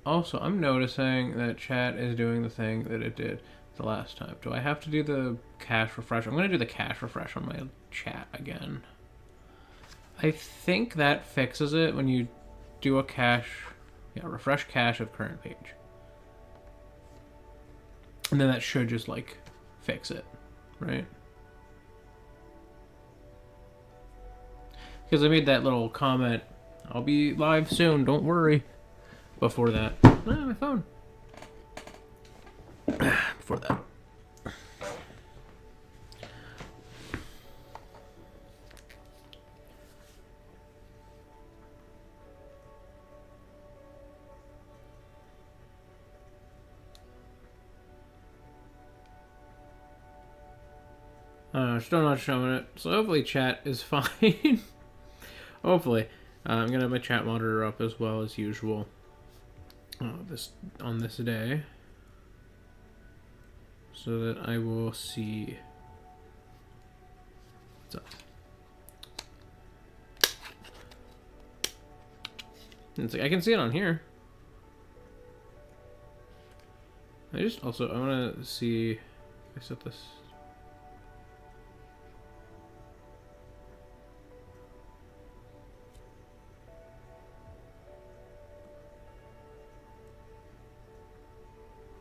Also, I'm noticing that chat is doing the thing that it did the last time. Do I have to do the cache refresh? I'm going to do the cache refresh on my chat again. I think that fixes it when you do a cache. Yeah, refresh cache of current page. And then that should just, like, fix it, right? Because I made that little comment, I'll be live soon, don't worry. Before that. My phone. Before that. Still not showing it. So hopefully chat is fine. Hopefully. I'm going to have my chat monitor up as well as usual. On this day. So that I will see what's up. It's like I can see it on here. I want to see. I set this.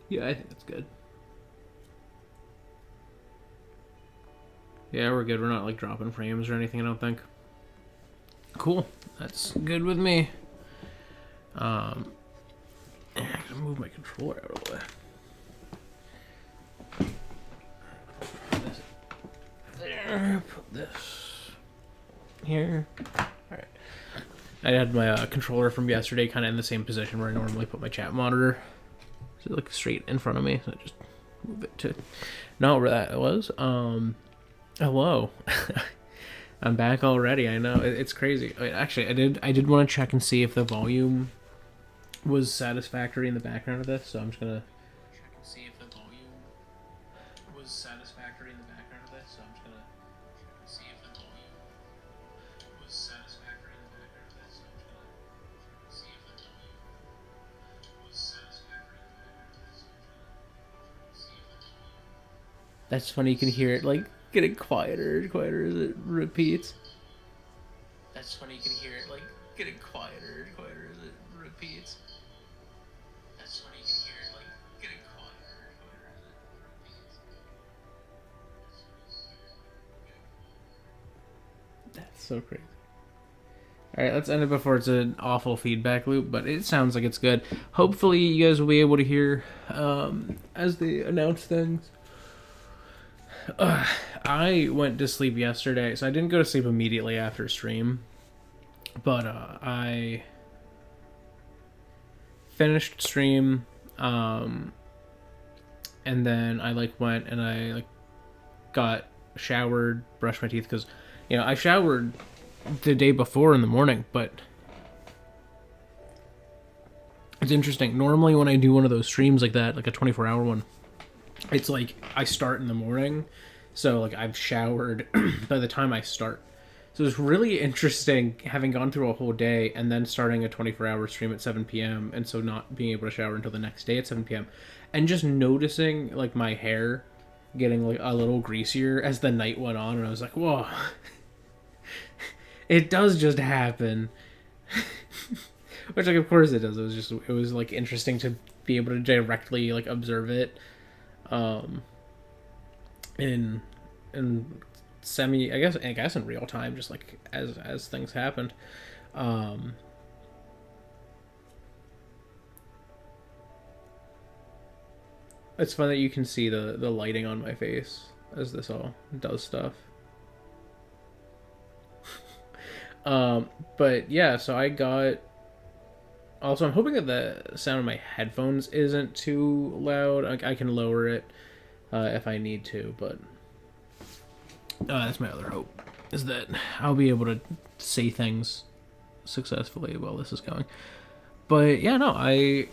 Yeah, I think that's good. Yeah, we're good. We're not like dropping frames or anything, I don't think. Cool. That's good with me. I'm gonna move my controller out of the way. There, put this here. Alright. I had my controller from yesterday kind of in the same position where I normally put my chat monitor. So like straight in front of me. So I just move it to not where that was. Hello. I'm back already. I know it's crazy. Actually, I did want to check and see if the volume was satisfactory in the background of this. So I'm just gonna check and see if the volume was satisfactory in the background of this. So I'm just gonna check and see if the volume was satisfactory in the background of this. So I'm just gonna check and see if the volume was satisfactory in the background of this. So I'm just gonna see if the volume. That's funny. You can hear it like getting quieter and quieter as it repeats. That's funny. You can hear it like getting quieter and quieter as it repeats. That's funny. You can hear it like getting quieter and quieter as it repeats. That's so crazy. Alright, let's end it before it's an awful feedback loop, but it sounds like it's good. Hopefully you guys will be able to hear as they announce things. I went to sleep yesterday, so I didn't go to sleep immediately after stream, but I finished stream, and then I like went and I like got showered, brushed my teeth, because I showered the day before in the morning, but it's interesting. Normally when I do one of those streams like that, like a 24-hour one, it's like I start in the morning, so like I've showered by the time I start. So it's really interesting having gone through a whole day and then starting a 24-hour stream at 7 p.m. and so not being able to shower until the next day at 7 p.m. and just noticing like my hair getting like a little greasier as the night went on, and I was like, whoa. It does just happen. Which like of course it does. It was like interesting to be able to directly like observe it. In semi, I guess in real time, just like as things happened. It's fun that you can see the lighting on my face as this all does stuff. But yeah, so I got. Also, I'm hoping that the sound of my headphones isn't too loud. I can lower it if I need to, but that's my other hope, is that I'll be able to say things successfully while this is going. But yeah, no, I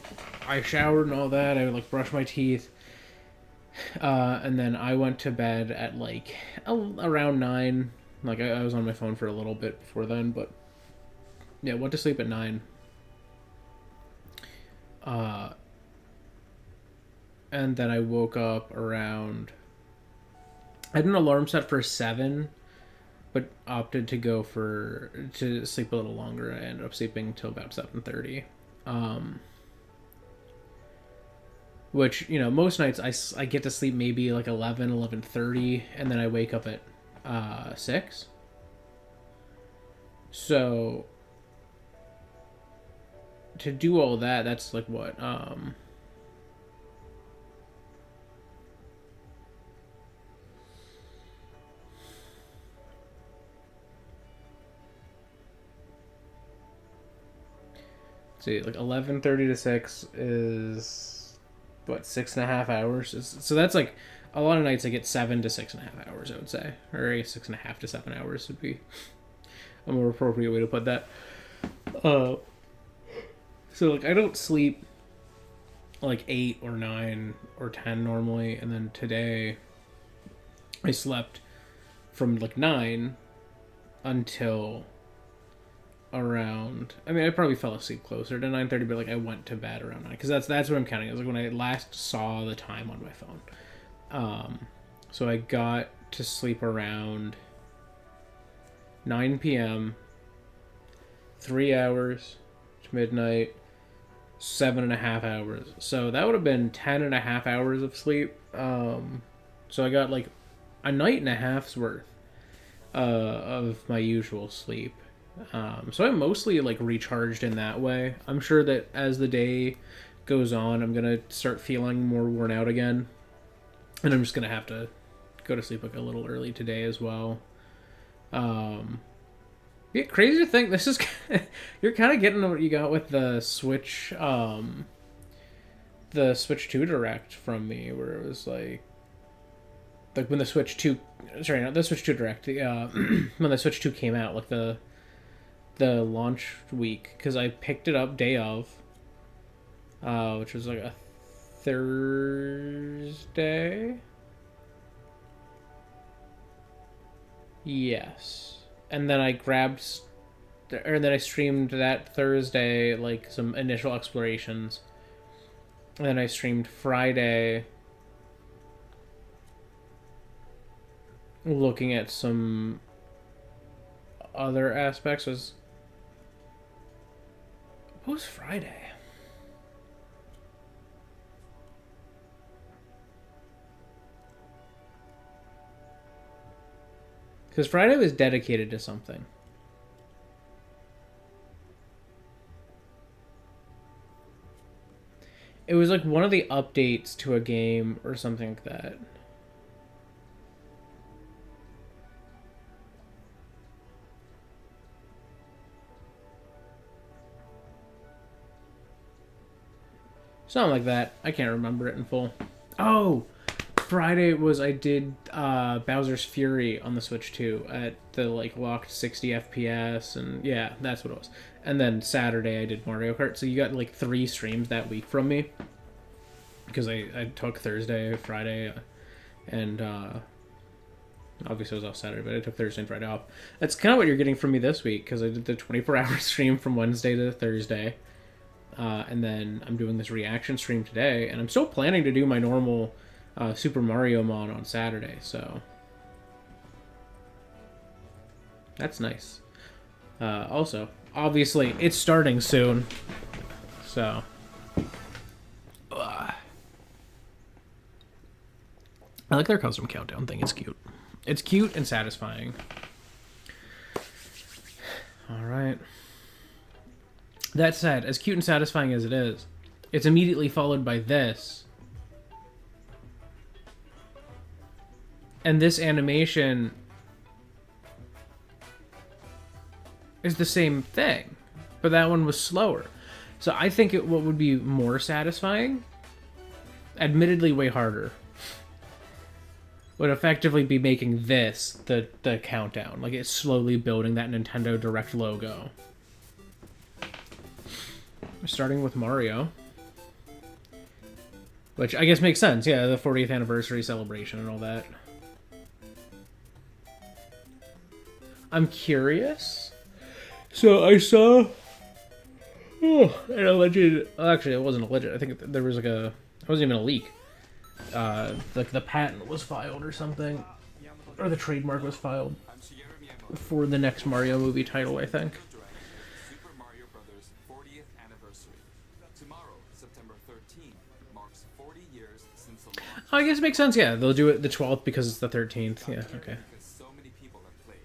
showered and all that. I like brushed my teeth, and then I went to bed at like around 9. Like I was on my phone for a little bit before then, but yeah, went to sleep at 9. And then I woke up around... I had an alarm set for 7, but opted to sleep a little longer. I ended up sleeping till about 7:30. Which, most nights I get to sleep maybe like 11:30, and then I wake up at 6. So to do all that, that's like what? See, like 11:30 to 6 is what, 6.5 hours? So that's like a lot of nights I get 7 to 6.5 hours, I would say, or 6.5 to 7 hours would be a more appropriate way to put that. So like I don't sleep like 8 or 9 or 10 normally, and then today I slept from like 9 until around... I probably fell asleep closer to 9:30, but like I went to bed around 9, because that's what I'm counting. It was like when I last saw the time on my phone. So I got to sleep around 9 p.m. 3 hours to midnight, 7.5 hours. So that would have been 10.5 hours of sleep. So I got like a night and a half's worth of my usual sleep. So I'm mostly like recharged in that way. I'm sure that as the day goes on, I'm gonna start feeling more worn out again, and I'm just gonna have to go to sleep like a little early today as well. Yeah, crazy to think this is you're kind of getting what you got with the Switch 2 Direct from me, where it was like when the Switch 2, sorry, not the Switch 2 Direct, when the Switch 2 came out, like the launch week, because I picked it up day of, which was like a Thursday. Yes. And then I then I streamed that Thursday, like some initial explorations. And then I streamed Friday, looking at some other aspects. What was Friday? Because Friday was dedicated to something. It was like one of the updates to a game or something like that. Something like that. I can't remember it in full. Oh! Friday was I did Bowser's Fury on the Switch 2 at the like locked 60 FPS, and yeah, that's what it was. And then Saturday I did Mario Kart. So you got like 3 streams that week from me, because I took Thursday, Friday, and obviously I was off Saturday, but I took Thursday and Friday off. That's kind of what you're getting from me this week, because I did the 24-hour stream from Wednesday to Thursday, and then I'm doing this reaction stream today, and I'm still planning to do my normal Super Mario mod on Saturday, so that's nice. Also, obviously, it's starting soon, so I like their custom countdown thing. It's cute. It's cute and satisfying. All right. That said, as cute and satisfying as it is, it's immediately followed by this. And this animation is the same thing, but that one was slower. So I think what would be more satisfying, admittedly way harder, would effectively be making this the countdown. Like it's slowly building that Nintendo Direct logo. Starting with Mario. Which I guess makes sense, yeah, the 40th anniversary celebration and all that. I'm curious. So I saw Oh, and a legend. Well, actually, it wasn't a legend. I think there was like a. It wasn't even a leak. Like the patent was filed or something, or the trademark was filed for the next Mario movie title. I think. Super Mario Brothers 40th anniversary. Tomorrow, September 13th, marks 40 years since the launch. Oh, I guess it makes sense. Yeah, they'll do it the 12th because it's the 13th. Yeah. Okay. Because so many people have played.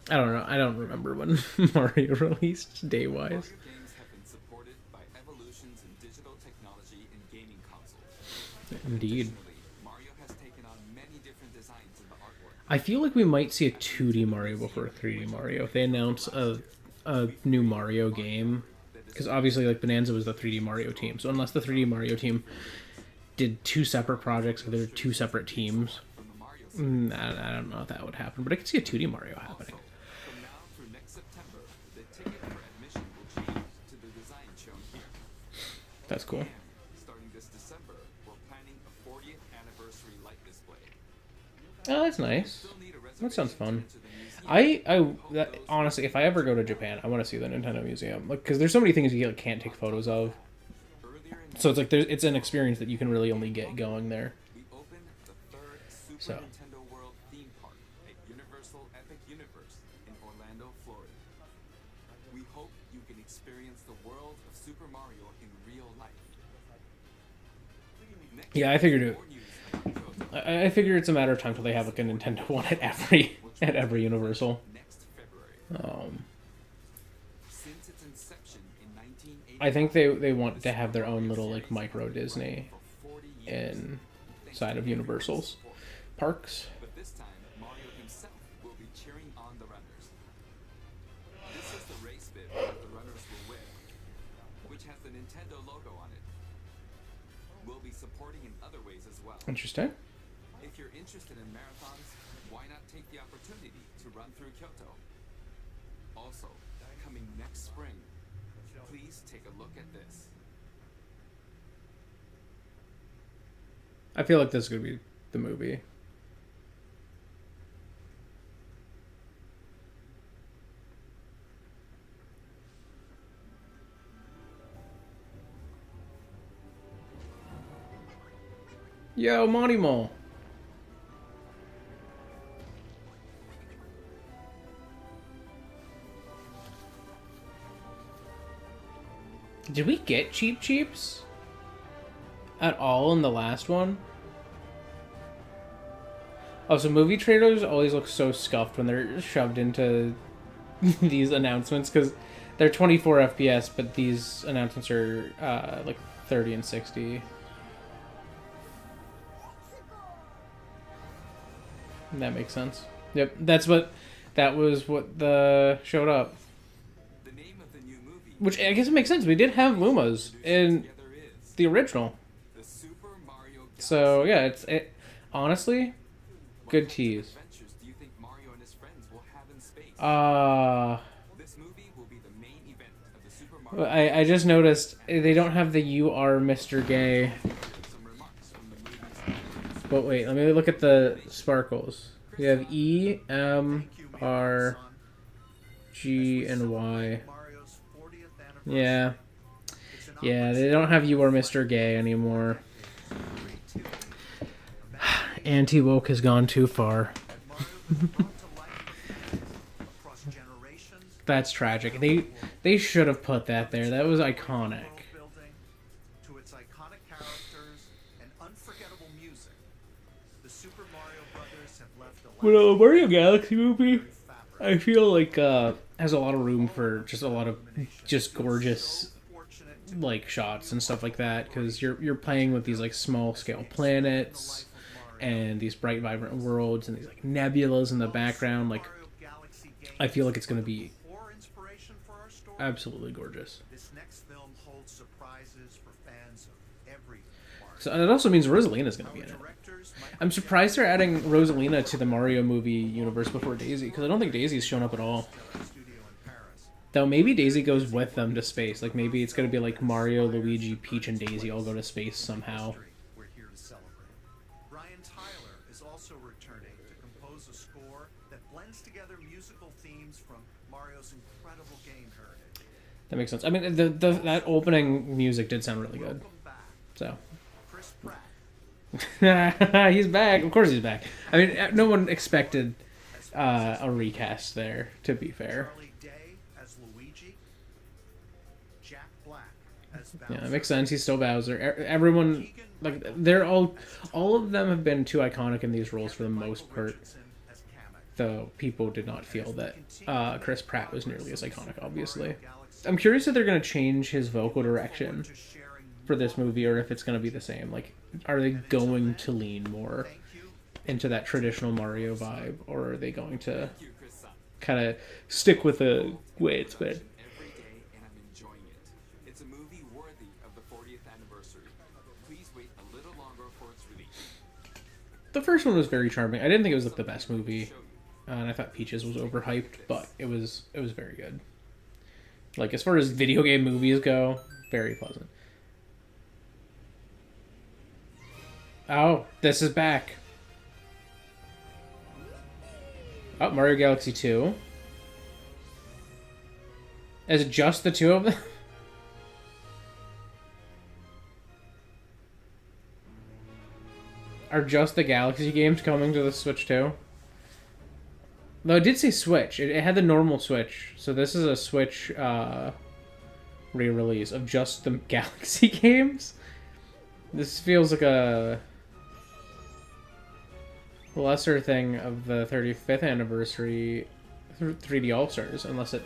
I don't know. I don't remember when Mario released day wise. Mario games have been supported by evolutions in digital technology and gaming consoles. Indeed. Additionally, Mario has taken on many different designs in the artwork. I feel like we might see a 2D Mario before a 3D Mario if they announce a new Mario game. Because obviously, like, Bonanza was the 3D Mario team. So unless the 3D Mario team did two separate projects or they're two separate teams, I don't know if that would happen. But I could see a 2D Mario happening. From now through next September, the ticket for admission will change to the design shown here. That's cool. And starting this December, we're planning a 40th anniversary light display. Oh, that's nice. Still need a That sounds fun. reservation to the museum. Honestly, if I ever go to Japan, I want to see the Nintendo Museum. Like, because there's so many things you like, can't take photos of. Earlier in So it's like it's an experience that you can really only get going there. we opened the third Super So. Nintendo World theme park at Universal Epic Universe in Orlando, Florida. We hope you can experience the world of Super Mario in real life. Next, Yeah, I figured it. more news about Kyoto I figure it's a matter of time till they have like a Nintendo one at every Universal. next February. Since its inception in 1980, I think they want to have their own little like micro Disney for 40 years. inside of Universal's parks. But this time, Mario himself will be cheering on the runners. This is the race bib that the runners will wear, which has the Nintendo logo on it. We'll be supporting in other ways as well. Interesting. If you're interested in marathons, why not take the opportunity to run through Kyoto? Also, coming next spring, please take a look at this. I feel like this is gonna be the movie. Yo, Monty Mole. Did we get Cheap Cheeps at all in the last one? Oh, so movie trailers always look so scuffed when they're shoved into these announcements because they're 24 FPS, but these announcements are like 30 and 60. That makes sense. Yep, that was what showed up. The name of the new movie Which I guess it makes sense. We did have Lumas in together is the original. the Super Mario Galaxy. So yeah, honestly, good What tease. adventures do you think Mario and his friends will have in space? This movie will be the main event of the Super Mario. I just noticed they don't have the "You Are Mr. Gay." Some remarks from the movie's But wait, let me look at the sparkles. We have E, M, R, G, and Y. Yeah. Yeah, they don't have "You Are Mr. Gay" anymore. Anti-woke has gone too far. That's tragic. They should have put that there. That was iconic. To its iconic characters and unforgettable music, the Super Mario Brothers have left a Well, Mario Galaxy movie, fabric I feel like has a lot of room for just a lot of just gorgeous fortunate to like shots and stuff like that because you're playing with these like small scale planets and these bright vibrant worlds and these like nebulas in the background. Like Mario Galaxy game I feel like it's gonna be or inspiration for our story. absolutely gorgeous. This next film holds surprises for fans of every Mario. So and it also means Rosalina's gonna be in it. Directors might I'm surprised they're adding Rosalina to the Mario movie universe before Daisy because I don't think Daisy's shown up at all. studio in Paris. Though maybe Daisy goes with them to space. Like maybe it's gonna be like Mario, Luigi, Peach, and Daisy all go to space somehow. We're here to celebrate. Brian Tyler is also returning to compose a score that blends together musical themes from Mario's incredible game heritage. That makes sense. I mean, that opening music did sound really good. Welcome back, So Chris Pratt. he's back. Of course he's back. I mean, no one expected a recast there. To be fair, Charlie Day as Luigi. Jack Black as Bowser. yeah, that makes sense. He's still Bowser. Everyone, like, they're all of them have been too iconic in these roles for the most part. As Kamek. Though people did not feel that Chris Pratt was nearly as iconic. Obviously, I'm curious if they're going to change his vocal direction for this movie, or if it's going to be the same. Like, are they going to lean more into that traditional Mario vibe, or are they going to Thank you, Chris-san. kind of stick with the way it's been? Every day, and I'm enjoying it. It's a movie worthy of the 40th anniversary. Please wait a little longer for its release. The first one was very charming. I didn't think it was like the best movie, and I thought Peaches was overhyped, but it was very good. Like, as far as video game movies go, very pleasant. Oh, this is back. Oh, Mario Galaxy 2. Is it just the two of them? Are just the Galaxy games coming to the Switch too? Though it did say Switch. It had the normal Switch. So this is a Switch re-release of just the Galaxy games. This feels like a lesser thing of the 35th anniversary 3D All-Stars, unless it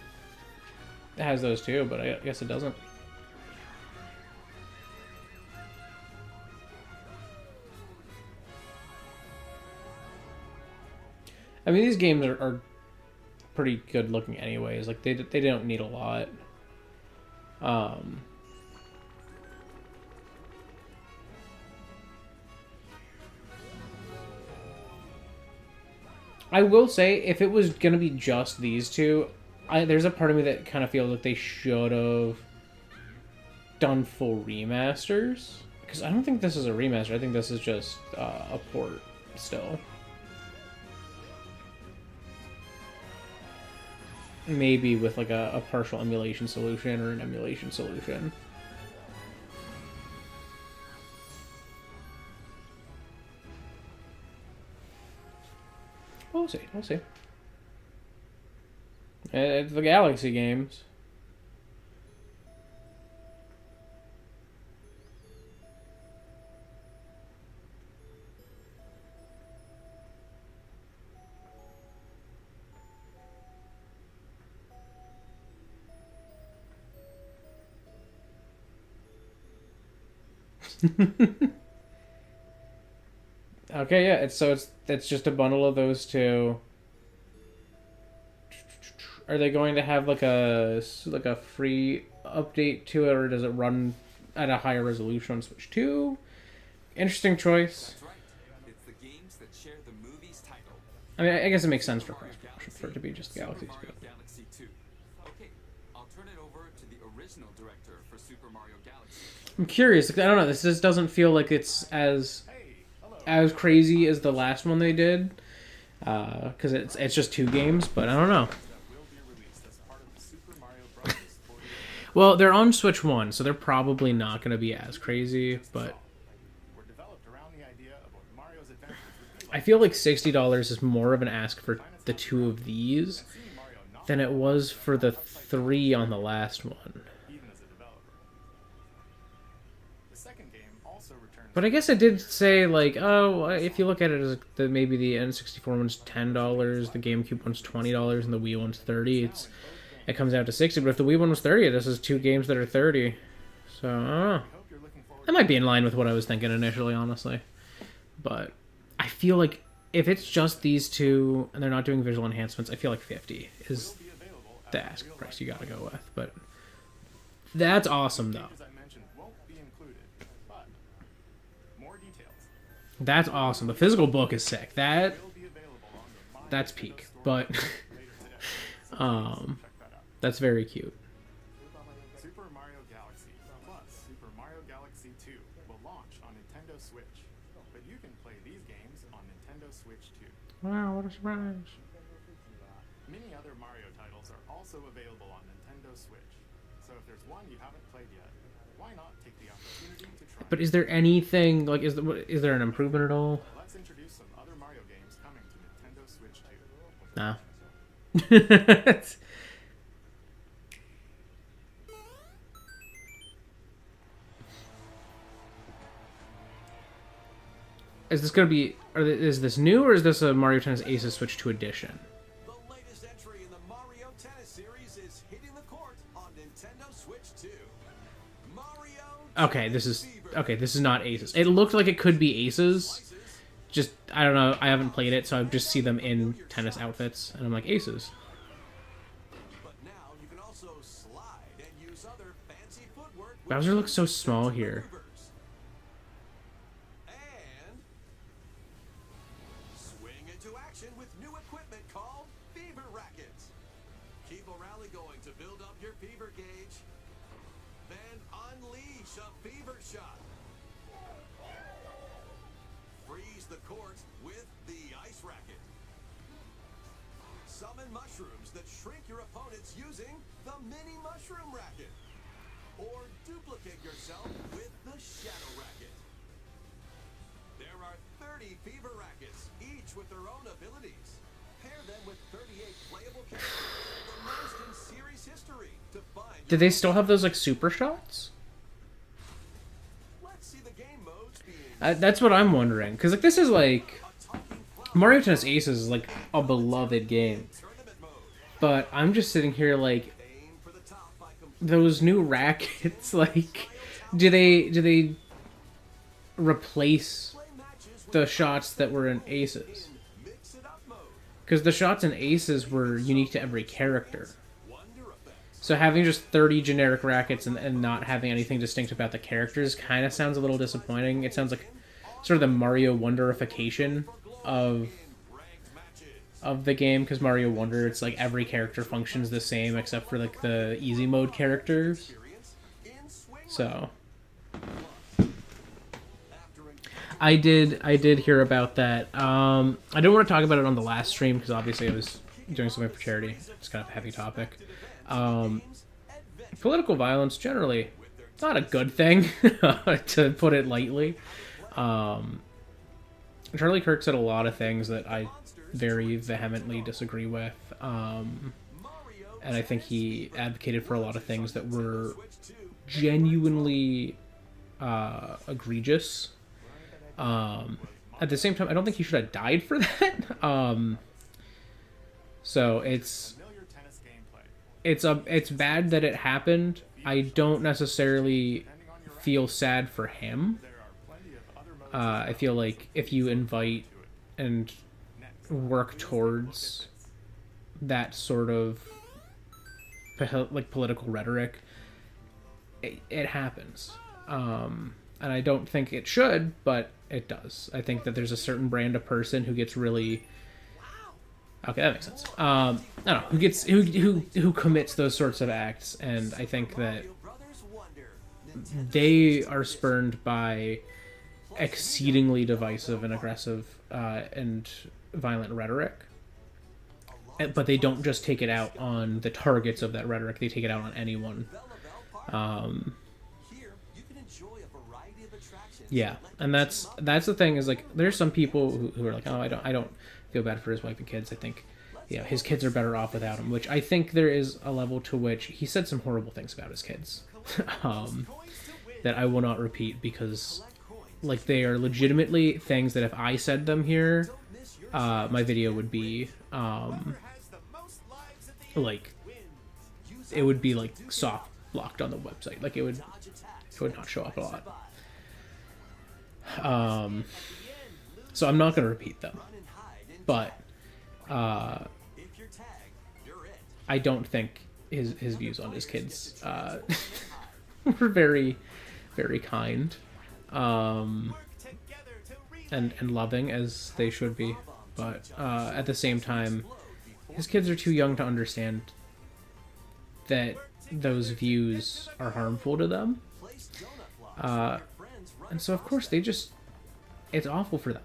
has those too, but I guess it doesn't. I mean, these games are pretty good looking anyways. Like, they don't need a lot. I will say, if it was going to be just these two, there's a part of me that kind of feels like they should have done full remasters. Because I don't think this is a remaster. I think this is just a port still. Maybe with like a partial emulation solution or an emulation solution. We'll see. We'll see. It's the Galaxy games. Okay, yeah. It's just a bundle of those two. Are they going to have like a free update to it, or does it run at a higher resolution on Switch 2? Interesting choice. That's right. It's the games that share the movie's title. I mean, I guess it makes sense for it to be just Galaxy Super 2. Mario Galaxy 2. Okay, I'll turn it over to the original director for Super Mario Galaxy. I'm curious. I don't know. This just doesn't feel like it's as crazy as the last one they did, because it's just two games. But I don't know. Well, they're on Switch 1, so they're probably not going to be as crazy. But I feel like $60 is more of an ask for the two of these than it was for the three on the last one. But I guess it did say, like, oh, if you look at it as maybe the N64 one's $10, the GameCube one's $20, and the Wii one's $30, it comes out to $60. But if the Wii one was $30, this is two games that are $30. So, I don't know. That might be in line with what I was thinking initially, honestly. But I feel like if it's just these two, and they're not doing visual enhancements, I feel like $50 is the ask price you gotta go with. But that's awesome, though. That's awesome. The physical book is sick. That's peak. But that's very cute. Super Mario Galaxy plus Super Mario Galaxy 2 will launch on Nintendo Switch, but you can play these games on Nintendo Switch too. Wow, what a surprise. Many other Mario titles are also available on Nintendo Switch, So if there's one you haven't played yet, why not take the opportunity to try? But is there anything like is there an improvement at all? Let's introduce some other Mario games coming to Nintendo Switch 2. No. Is this gonna be? Is this new or is this a Mario Tennis Aces Switch 2 edition? The latest entry in the Mario Tennis series is hitting the court on Nintendo Switch 2. Mario Okay, this is not Aces. It looked like it could be Aces. Just I don't know. I haven't played it, so I just see them in tennis outfits, and I'm like Aces. But now you can also slide and use other fancy footwork. with Bowser looks so small here. maneuvers. And swing into action with new equipment called Fever Rackets. Keep a rally going to build up your fever gauge. Then unleash a fever shot. Freeze the court with the ice racket. Summon mushrooms that shrink your opponents using the mini mushroom racket. Or duplicate yourself with the shadow racket. There are 30 fever rackets, each with their own abilities. Pair them with 38 playable characters, the most in series history, to find Did they still have those like super shots? Let's see the game modes being That's what I'm wondering. Cause like this is like a talking flower Mario Tennis Aces is like a beloved game, tournament mode. but I'm just sitting here like Aim for the top by those new rackets. Like, do they replace play matches with the shots that were in Aces? mix it up mode. Because the shots in Aces were unique to every character. Wonder effects. So having just 30 generic rackets and not having anything distinct about the characters kind of sounds a little disappointing. It sounds like sort of the Mario Wonderification of Ranked matches. the game, because Mario Wonder, it's like every character functions the same except for like the easy mode characters. Experience in swing So after I did hear about that. I didn't want to talk about it on the last stream because obviously I was doing something for charity. It's kind of a heavy topic. Political violence generally not a good thing, to put it lightly. Charlie Kirk said a lot of things that I very vehemently disagree with, and I think he advocated for a lot of things that were genuinely egregious. At the same time, I don't think he should have died for that. So Familiar tennis gameplay. it's bad that it happened. I don't necessarily feel sad for him. There are plenty of other modes I feel like if you invite and work towards that sort of like political rhetoric, it happens. And I don't think it should, but it does. I think that there's a certain brand of person who gets really... Okay, that makes sense. I don't know, who commits those sorts of acts, and I think that Brothers Wonder. they are spurned by exceedingly divisive and aggressive and violent rhetoric. But they don't just take it out on the targets of that rhetoric, they take it out on anyone. Here, you can enjoy a variety of attractions. Yeah, and that's the thing, is like there's some people who are like, oh, I don't feel bad for his wife and kids. I think, you know, his kids are better off without him, which I think there is a level to which he said some horrible things about his kids, that I will not repeat because, like, they are legitimately things that if I said them here, my video would be, like, it would be like soft blocked on the website. Like it would not show up a lot. So I'm not gonna repeat them, but I don't think his views on his kids were very, very kind, and loving as they should be. But at the same time, his kids are too young to understand that those views are harmful to them. And so of course it's awful for them.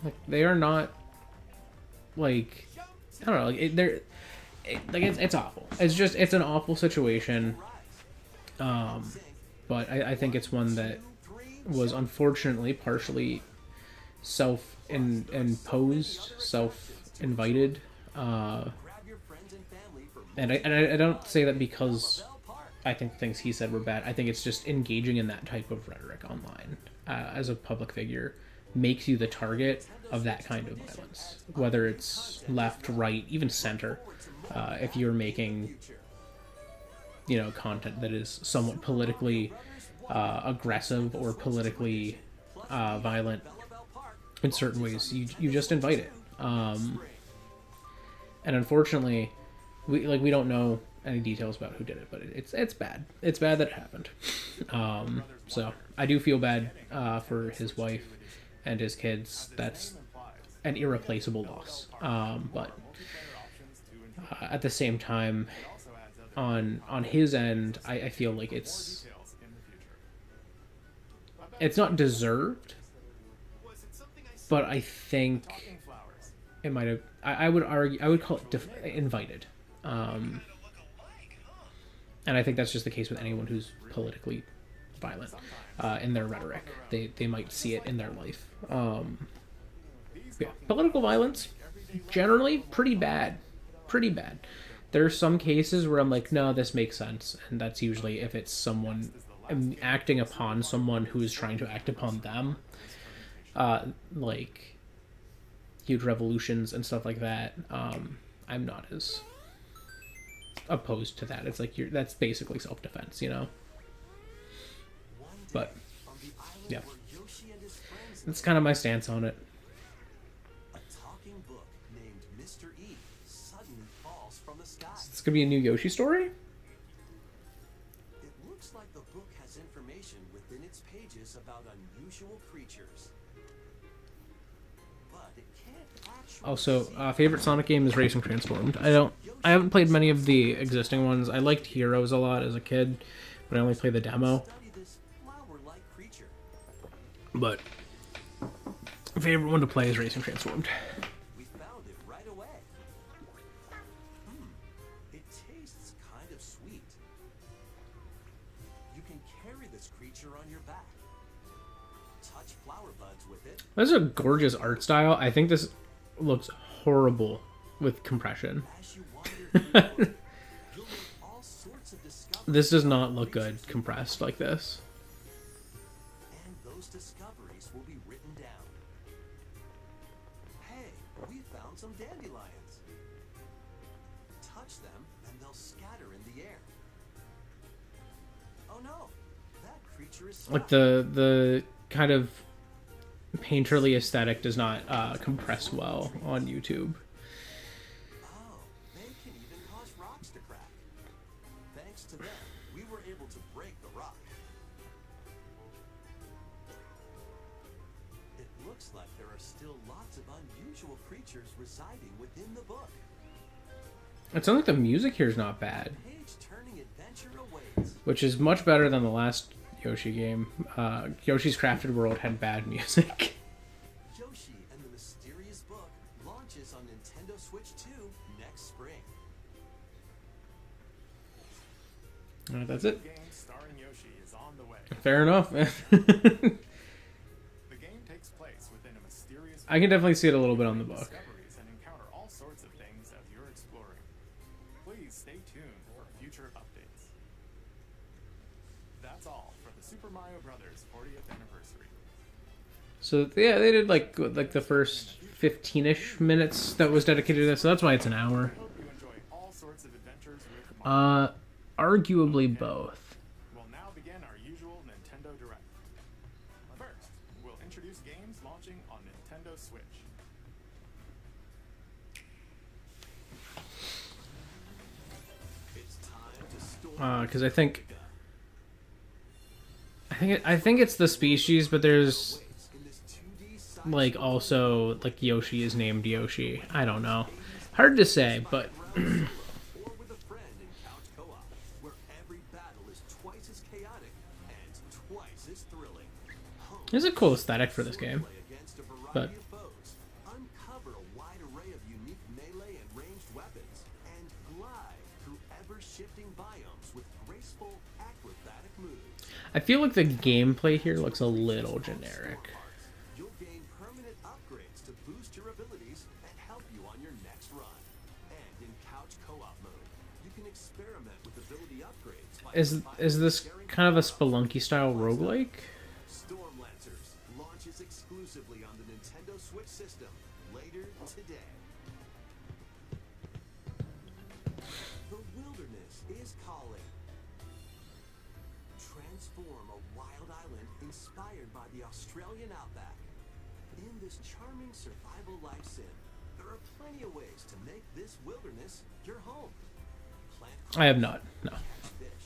Like, they are not, like, I don't know, like, it's awful. It's an awful situation. But I think it's one that was unfortunately partially self-imposed, self-invited. And I don't say that because I think the things he said were bad. I think it's just engaging in that type of rhetoric online as a public figure makes you the target of that kind of violence, whether it's left, right, even center. If you're making, content that is somewhat politically aggressive or politically violent in certain ways, you just invite it. And unfortunately, we don't know any details about who did it, but it's bad. It's bad that it happened. So I do feel bad for his wife and his kids. That's an irreplaceable loss. But at the same time, on his end, I feel like it's not deserved, but I think it might have. I would argue. I would call it invited. And I think that's just the case with anyone who's politically violent in their rhetoric. They might see it in their life. Yeah, political violence, generally, pretty bad. Pretty bad. There are some cases where I'm like, no, this makes sense. And that's usually if it's someone acting upon someone who is trying to act upon them. Like huge revolutions and stuff like that. I'm not as opposed to that. It's like that's basically self-defense, But yeah, that's kind of my stance on it. A talking book named Mr. E suddenly falls from the sky. It's gonna be a new Yoshi story. It looks like the book has information within its pages about unusual creatures. But it can't actually Also, favorite Sonic game is Racing Transformed. I haven't played many of the existing ones. I liked Heroes a lot as a kid, but I only played the demo. study this flower-like creature. But favorite one to play is Racing Transformed. We found it right away. It tastes kind of sweet. You can carry this creature on your back. Touch flower buds with it. This is a gorgeous art style. I think this looks horrible with compression. As you wander through the book, you'll make all sorts of discoveries. This does not look good compressed like this. And those discoveries will be written down. Hey, we found some dandelions. Touch them and they'll scatter in the air. Oh no, that creature is Like stuck. the kind of painterly aesthetic does not compress well on YouTube. Oh, they can even cause rocks to crack. Thanks to them, we were able to break the rock. It looks like there are still lots of unusual creatures residing within the book. It sounds like the music here is not bad, Page-turning adventure awaits. which is much better than the last Yoshi game. Yoshi's Crafted World had bad music. Yoshi and the Mysterious Book launches on Nintendo Switch 2 next spring. That's it. Game starring Yoshi is on the way. Fair enough. The game takes place within a mysterious I can definitely see it a little bit on the make book. discoveries and encounter all sorts of things as you're exploring. Please stay tuned for future updates. That's all for the Super Mario Brothers 40th anniversary. So yeah, they did like the first 15-ish minutes that was dedicated to this, so that's why it's an hour. Hope you enjoy all sorts of adventures with Mario. Arguably both. We'll now begin our usual Nintendo Direct. First, we'll introduce games launching on Nintendo Switch. It's time to store. Because I think it's the species, but there's in this 2D sci like also like Yoshi is named Yoshi. I don't know. Hard to say, but or with a friend in couch co-op, where every battle is twice as chaotic and twice as thrilling. there's a cool aesthetic for this game. Play against a variety But of foes, uncover a wide array of unique melee and ranged weapons, and graceful acrobatic moves. I feel like the gameplay here looks a little generic. You'll gain permanent upgrades to boost your abilities and help you on your next run. And in couch co-op mode, you can experiment with ability upgrades by Is this kind of a Spelunky style roguelike? Storm Lancers launches exclusively on the Nintendo Switch system later today. The wilderness is calling. Transform a wild island inspired by the Australian outback. In this charming survival life sim, there are plenty of ways to make this wilderness your home. Plant I have not. No. catch fish,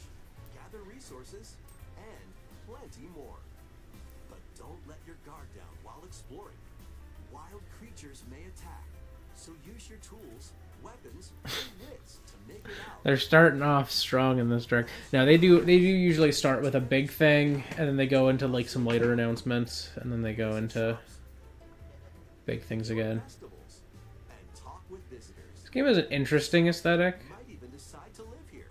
gather resources, and plenty more. But don't let your guard down while exploring. Wild creatures may attack, so use your tools, weapons, and wits to make it out. They're starting off strong in this direct. Now they do usually start with a big thing, and then they go into like some later announcements, and then they go into big things again. Festivals and talk with visitors. This game has an interesting aesthetic. You might even decide to live here.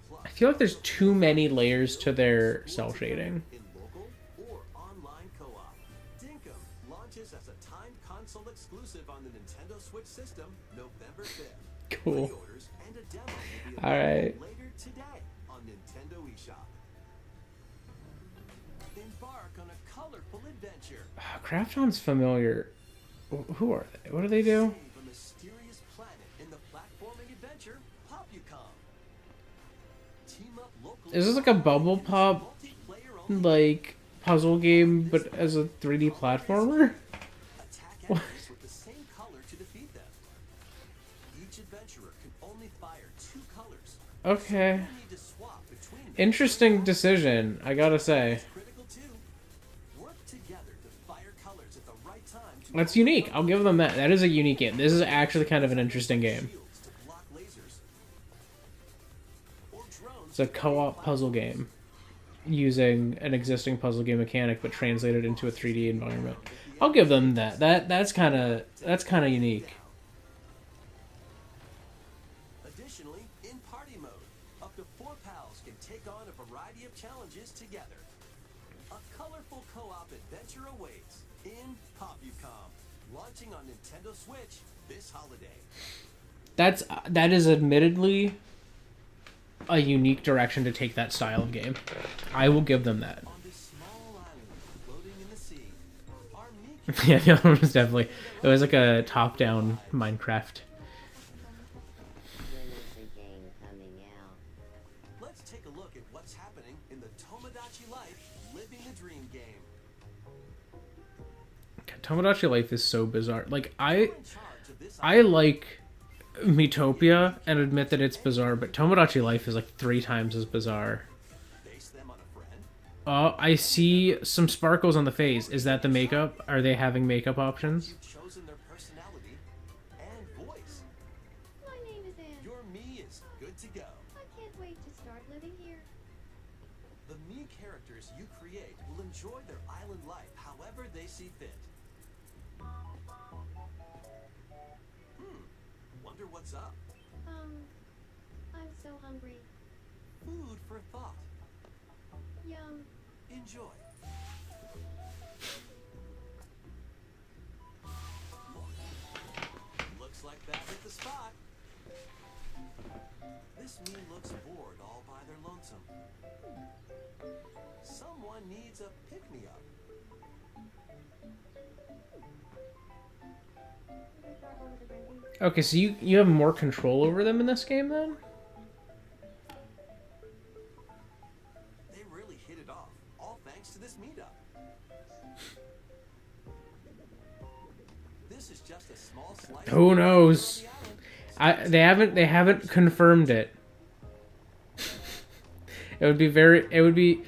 Plus, I feel like there's too many layers to their cell shading. in local or online co-op. Dinkum launches as a timed console exclusive on the Nintendo Switch system November 5th. Cool. Pre-orders and a demo will be All right. available later today on Nintendo eShop. Embark on a colorful adventure. Krafton's familiar. Who are they? What do they do? Save a mysterious planet in the platforming adventure Popucom. Team up locally. Is this like a bubble pop Multiplayer only. like puzzle game, but as a 3D platformer? Attack What? enemies with the same color to defeat them. Each adventurer can only fire 2 colors. Okay. You need to swap between them. Interesting decision, I gotta say. It's critical too. Work together to fire colors at the right time to That's unique. I'll give them that. That is a unique game. This is actually kind of an interesting game. shields to block lasers. Or drones It's a co-op puzzle game using an existing puzzle game mechanic but translated into a 3D environment. I'll give them that. That's kind of unique. Additionally, in party mode, up to 4 pals can take on a variety of challenges together. A colorful co-op adventure awaits in Popucom, launching on Nintendo Switch this holiday. That is admittedly a unique direction to take that style of game. I will give them that. On this small island floating in the sea, our Mii Yeah, the other one was definitely, it was like a top-down Minecraft. When is the game coming out? Let's take a look at what's happening in the Tomodachi Life Living the Dream game. Tomodachi Life is so bizarre. Like, You're in charge of this I like Miitopia and admit that it's bizarre, but Tomodachi Life is like 3 times as bizarre. base them on a friend. I see some sparkles on the face. Is that the makeup? Are they having makeup options? You've chosen their personality and voice. My name is Anne. Your Mii is good to go. I can't wait to start living here. The Mii characters you create will enjoy their island life however they see fit. Wonder what's up? I'm so hungry. Food for thought. Yum. Enjoy. Looks like back at the spot. This Mii looks bored all by their lonesome. Someone needs a pick-me-up. Okay, so you have more control over them in this game then? They really hit it off, all thanks to this meetup. This is just a small slice. Who knows? of the island. They haven't confirmed it. The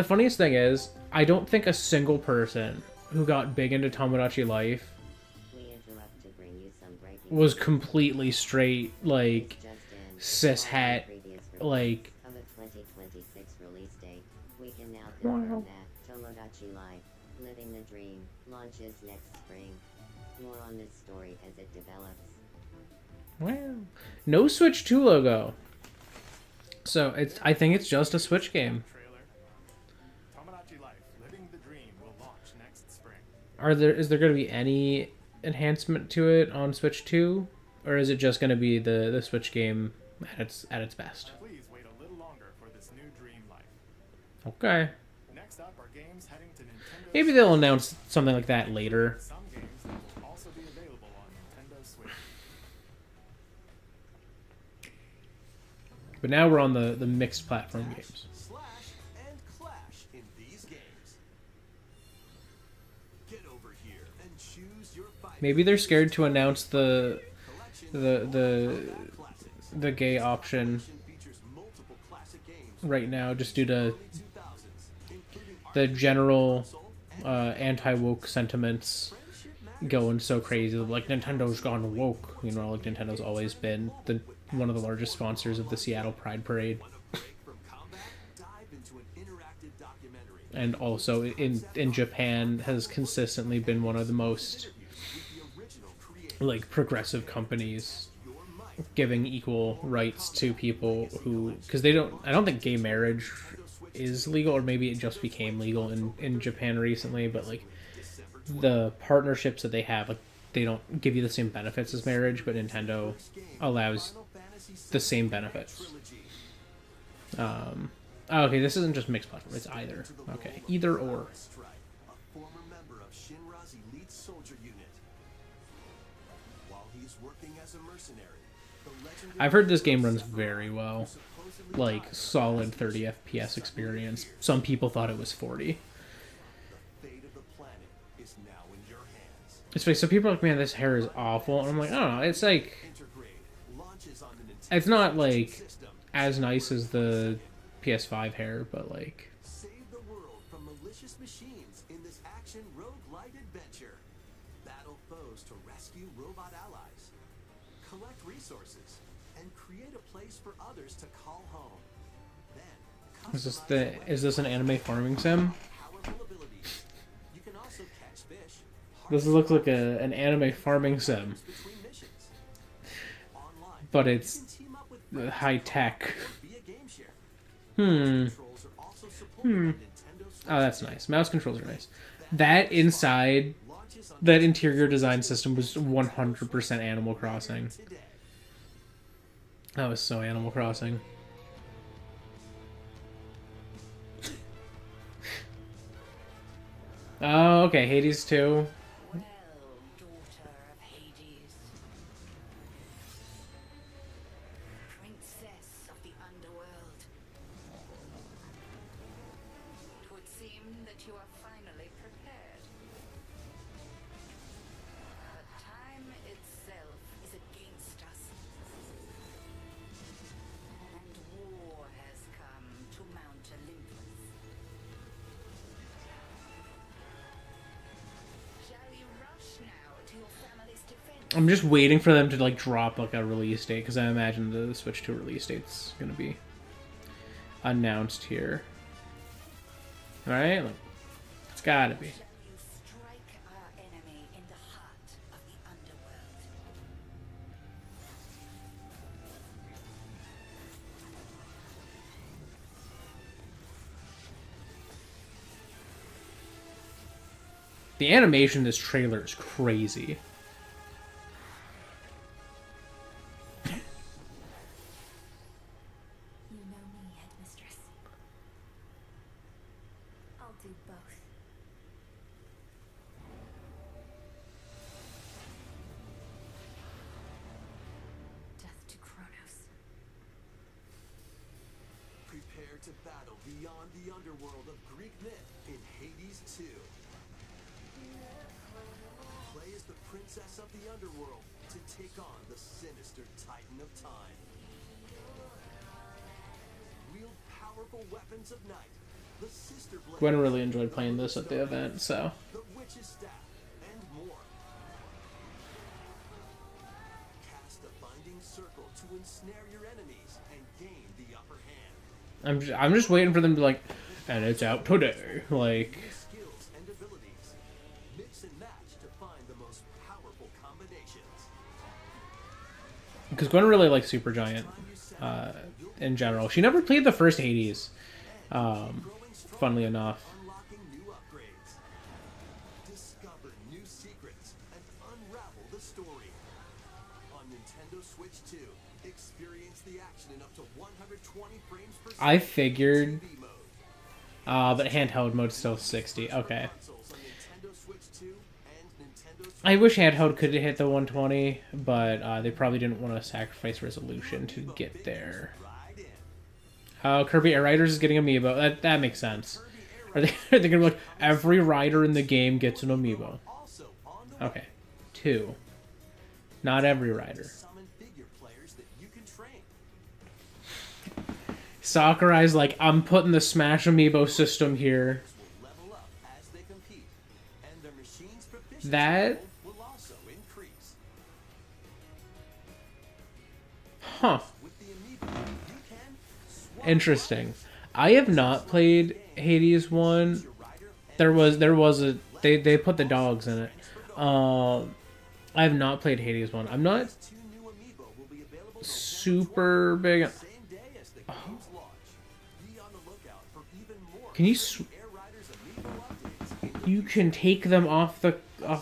funniest thing is, I don't think a single person who got big into Tomodachi Life We interrupt to bring you some breaking was completely straight, like, just in. cis het, Previous release like, of a 2026 release date. We can now Wow. confirm that Tomodachi Life, Living the Dream, launches next spring. More on this story as it develops. wow. No Switch 2 logo. So I think it's just a Switch game. Trailer. Tomodachi Life: Living the Dream will launch next spring. Is there going to be any enhancement to it on Switch 2, or is it just going to be the Switch game at its best? Please wait a little longer for this new dream life. Okay. Next up are games heading to Nintendo. Maybe they'll announce something like that later. Some games that will also be available on Nintendo Switch. But now we're on the mixed platform games. Slash and clash in these games. Get over here and choose your fighter. Maybe they're scared to announce the Collection the gay option features multiple classic games right now, just due to 2000s, including the general anti-woke sentiments going so crazy. Like, Nintendo's gone woke. You know, like, Nintendo's always been one of the largest sponsors of the Seattle Pride Parade. break from combat, dive into an interactive documentary. And also in Japan has consistently been one of the most The original creator, like progressive companies giving equal rights to people who, because I don't think gay marriage is legal, or maybe it just became legal in Japan recently, but like the partnerships that they have, like, they don't give you the same benefits as marriage, but Nintendo allows the same benefits. Okay, this isn't just mixed platform, it's either. Okay, either or. Strike, a former member of Shinra's elite soldier unit. While he's working as a mercenary, the legendary I've heard this game runs very well. Like, solid 30 FPS experience. Some people thought it was 40. the fate of the planet is now in your hands. It's like, so people are like, man, this hair is awful. And I'm like, I don't know, it's like, Intergrade launches on the Nintendo it's not like system. as nice as the PS5 hair, but like, Save the world from malicious machines in this action roguelite adventure. Battle foes to rescue robot allies. Collect resources and create a place for others to call home. Then is this an anime farming sim? powerful abilities. You can also catch fish. This looks like an anime farming sim, Between missions. Online, but you it's can team up with high tech. or be a game share. Hmm. Controls are also supported on Nintendo Switch. Oh, that's nice. Mouse controls are nice. That inside, Launches on that interior design system was 100% Animal Crossing. today. That was so Animal Crossing. Oh, okay, Hades 2. Well, daughter of Hades, princess of the underworld, it would seem that you are finally prepared. But time itself is against us, and war has come to Mount Olympus. Shall you rush now to your family's defense? I'm just waiting for them to like drop like a release date, because I imagine the Switch 2 release date's gonna be announced here. Alright, like, it's gotta be. Shall you strike our enemy in the heart of the underworld? The animation in this trailer is crazy. You know me, headmistress. I'll do both. Death to Kronos. Prepare to battle beyond the underworld of Greek myth in Hades 2. Play as the princess of the underworld to take on the sinister titan of time. Wield powerful weapons of night, the sister blade, Gwen really enjoyed playing this at the event, so. the witch's staff, and more. Cast a binding circle to ensnare your enemies and gain the upper hand. I'm just waiting for them to like, and it's out today. Like, Skills and abilities. Mix and match to find the most powerful combinations. because Gwen really likes Supergiant. in general. She never played the first Hades, funnily enough. Unlocking new upgrades. Discover new secrets and unravel the story. On Nintendo Switch 2, experience the action in up to 120 frames per second. I figured, TV mode. but handheld mode's still 60. Okay. Consoles on Nintendo Switch 2 and Nintendo Switch I wish handheld could hit the 120, but they probably didn't want to sacrifice resolution to get there. right in. Kirby Air Riders is getting amiibo. That makes sense. Are they gonna be like every rider in the game gets an amiibo? Also on the Okay, 2. Not every rider. summon figure players that you can train. Sakurai's like, I'm putting the Smash amiibo system here. Will level up as they compete, and their machine's proficiency That- level will also increase. Huh. With the amiibo, you can swap Interesting. I have not played Hades 1. your rider There was a they put the dogs in it. I have not played Hades 1. I'm not 2 new amiibo will be available super big. same day as the game's launch. Be on the lookout for even more Can you Air Riders amiibo updates in you can take them off the thing. Oh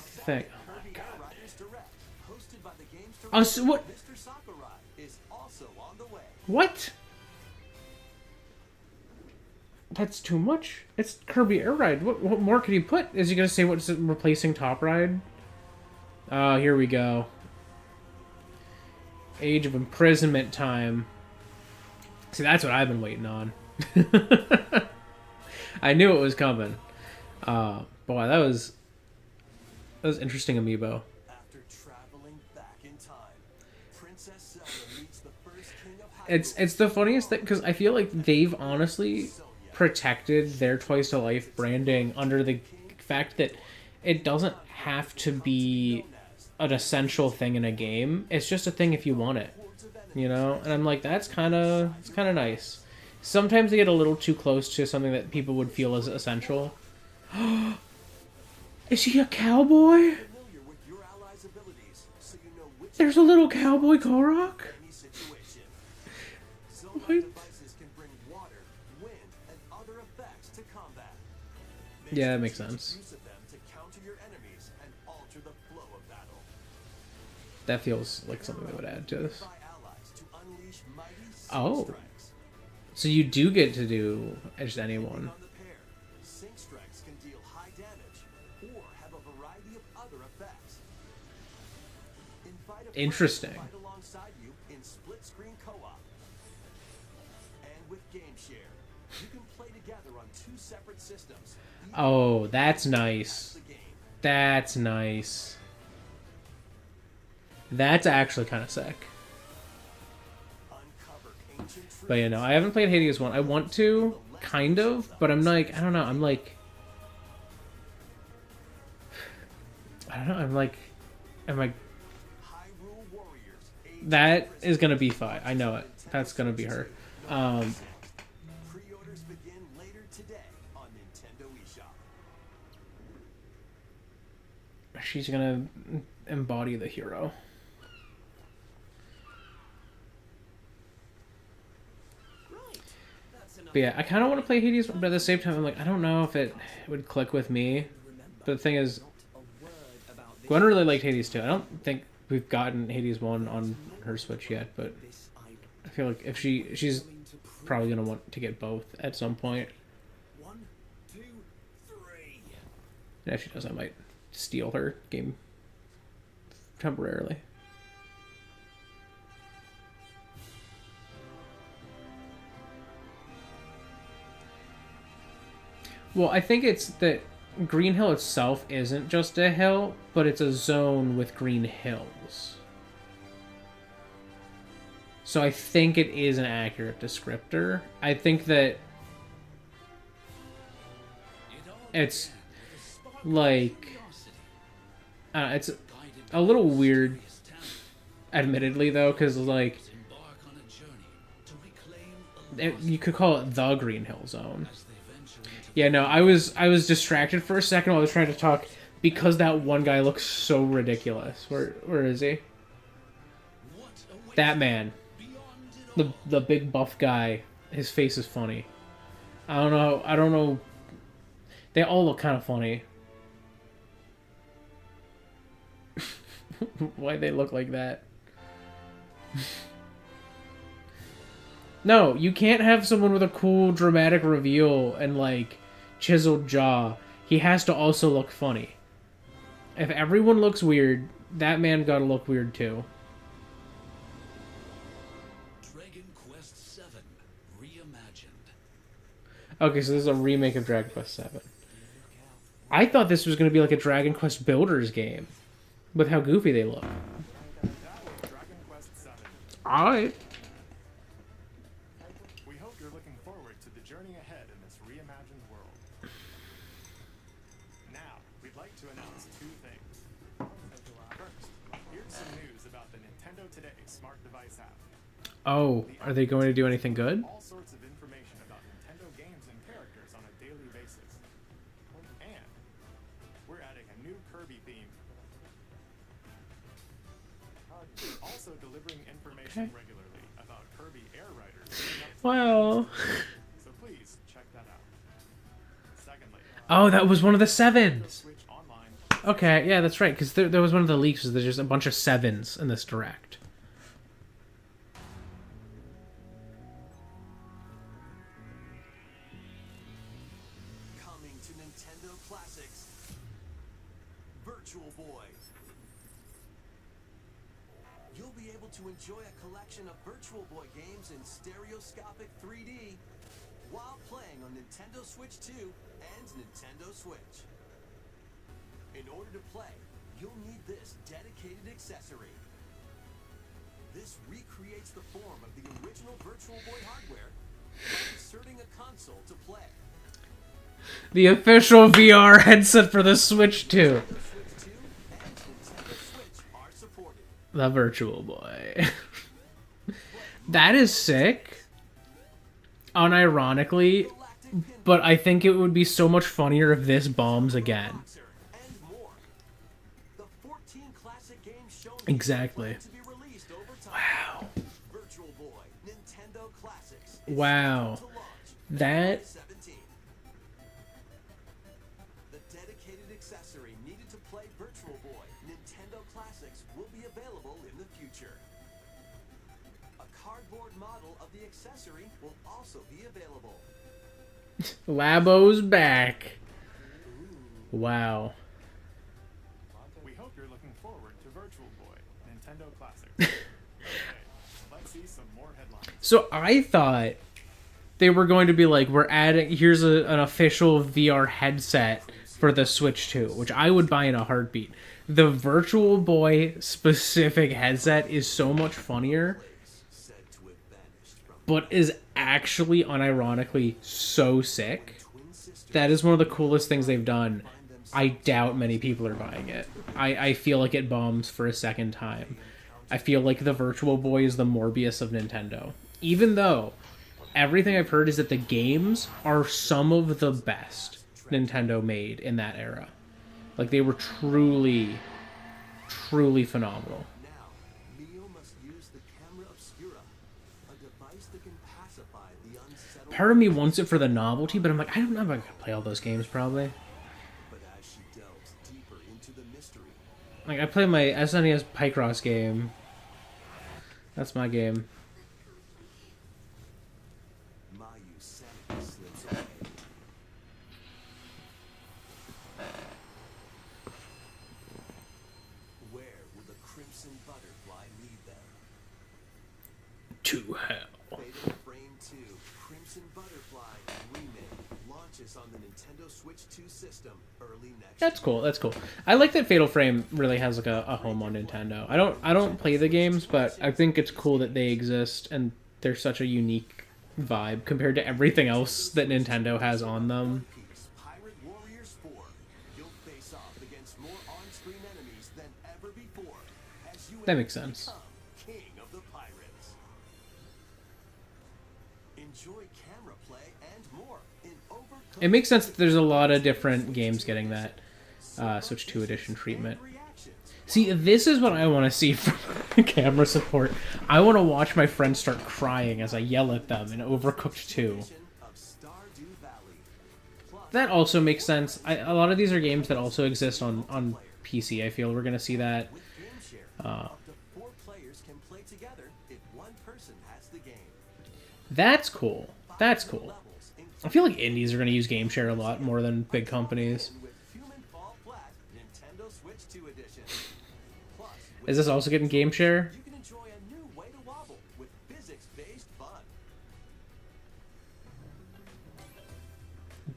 my god. Air Riders Direct, hosted by the game's Oh, so what? Mr. Sakurai is also on the way. What? That's too much. It's Kirby Air Ride. What more could he put? Is he gonna say what's replacing Top Ride? Oh, here we go. Age of Imprisonment time. See, that's what I've been waiting on. I knew it was coming. Boy, that was interesting amiibo. After traveling back in time, Princess Zelda meets the first king of Hyrule. It's the funniest thing because I feel like they've honestly protected their Twice to Life branding under the fact that it doesn't have to be an essential thing in a game. It's just a thing if you want it, you know. And I'm like, it's kind of nice. Sometimes they get a little too close to something that people would feel as essential. Is he a cowboy? Familiar with your allies' abilities, so you know which There's a little cowboy Korok. any situation. Zelda What? devices can bring water, wind, and other effects to combat. Yeah, that makes sure to make sense. Use of them to counter your enemies and alter the flow of battle. That feels like something that would add to this. By allies to unleash mighty Oh. sync strikes. So you do get to do just anyone. On the pair, sync strikes can deal high damage or have a variety of other effects. Invite a friend to Interesting. fight alongside you in split-screen co-op. And with Game Share, you can play together on 2 separate systems. Each Oh, that's has nice. the game. That's nice. That's actually kind of sick. Uncover ancient But you know, I haven't played Hades 1. I want to, kind of, but I'm like, I don't know. I'm like, I don't know. I'm like, Hyrule Warriors. that is gonna be fine. I know it. That's gonna be her. Pre-orders begin later today on Nintendo eShop. She's gonna embody the hero. But yeah, I kind of want to play Hades, but at the same time, I'm like, I don't know if it would click with me. But the thing is, Gwen really liked Hades too. I don't think we've gotten Hades 1 on her Switch yet, but I feel like if she's probably gonna want to get both at some point. 1, 2, 3. And if she does, I might steal her game temporarily. Well, I think it's that Green Hill itself isn't just a hill, but it's a zone with green hills. So I think it is an accurate descriptor. I think that it's like it's a little weird, admittedly, though, because like you could call it the Green Hill Zone. Yeah, no, I was distracted for a second while I was trying to talk because that one guy looks so ridiculous. Where is he? That man. The big buff guy, his face is funny. I don't know. They all look kind of funny. Why they look like that? No, you can't have someone with a cool dramatic reveal and like chiseled jaw. He has to also look funny. If everyone looks weird, that man gotta look weird too. Dragon Quest VII Reimagined. Okay, so this is a remake of Dragon Quest VII. I thought this was gonna be like a Dragon Quest Builders game, with how goofy they look. That was Dragon Quest VII. Alright. We hope you're looking forward to the journey ahead in this reimagined world. Now, we'd like to announce two things. First, here's some news about the Nintendo Today smart device app. Oh, are they going to do anything good? All sorts of information about Nintendo games and characters on a daily basis. And we're adding a new Kirby theme. We're also delivering information regularly about Kirby Air Riders. Wow. So please check that out. Secondly, Oh, that was one of the sevens. Switch Online. Okay, yeah, that's right, because there was one of the leaks, there's just a bunch of sevens in this direct. Coming to Nintendo Classics, Virtual Boy. You'll be able to enjoy a collection of Virtual Boy games in stereoscopic 3D while playing on Nintendo Switch 2 and Nintendo Switch. In order to play, you'll need this dedicated accessory. This recreates the form of the original Virtual Boy hardware by inserting a console to play. The official VR headset for the Switch 2. Switch 2 and Nintendo Switch are supported. The Virtual Boy. That is sick. Unironically, but I think it would be so much funnier if this bombs again. And more. The 14 classic games shown Exactly. to be released over time. Wow. Virtual Boy, Nintendo Classics. Wow. To launch That 2017. The dedicated accessory needed to play Virtual Boy, Nintendo Classics will be available in the future. A cardboard model of the accessory will also be available. Labo's back. Wow. We hope you're looking forward to Virtual Boy, Nintendo Classics. Okay, let's see some more headlines. So I thought they were going to be like, we're adding, here's an official VR headset for the Switch 2, which I would buy in a heartbeat. The Virtual Boy specific headset is so much funnier, Said to have vanished from but is actually unironically so sick. twin sisters. That is one of the coolest things they've done. I doubt many people are buying it. I feel like it bombs for a second time. I feel like the Virtual Boy is the Morbius of Nintendo. Even though everything I've heard is that the games are some of the best Nintendo made in that era. Like, they were truly, truly phenomenal. Now, Mio must use the camera obscura, a device that can pacify the unsettled. Part of me wants it for the novelty, but I'm like, I don't know if I can play all those games, probably. But as she delves deeper into the mystery, Like, I play my SNES Picross game. That's my game. Mayu's sanity slips away. Where will the Crimson Butterfly lead them? To hell. Fatal Frame 2, Crimson Butterfly Remake launches on the Nintendo Switch 2 system early next That's cool. That's cool. I like that Fatal Frame really has like a home on Nintendo. I don't play the games, but I think it's cool that they exist and they're such a unique vibe compared to everything else that Nintendo has on them. Piece, Pirate Warriors 4. You'll face off against more on-screen enemies than ever before as you That makes sense. become King of the Pirates. Enjoy camera play and more in Overcooked. It makes sense that there's a lot of different games getting that Switch 2 edition treatment. Reactions. See, this is what I want to see from camera support. I want to watch my friends start crying as I yell at them in Overcooked 2. Of Stardew Valley. Plus, That also makes sense. A lot of these are games that also exist on PC. I feel we're going to see that. with Game Share, up to 4 players can play together if one person has the game. That's cool. That's cool. Levels, I feel like indies are going to use Game Share a lot more than big companies. with Human Fall Flat Nintendo Switch 2 Edition. Plus, with Is this also getting Game Share? you can enjoy a new way to wobble with physics-based fun.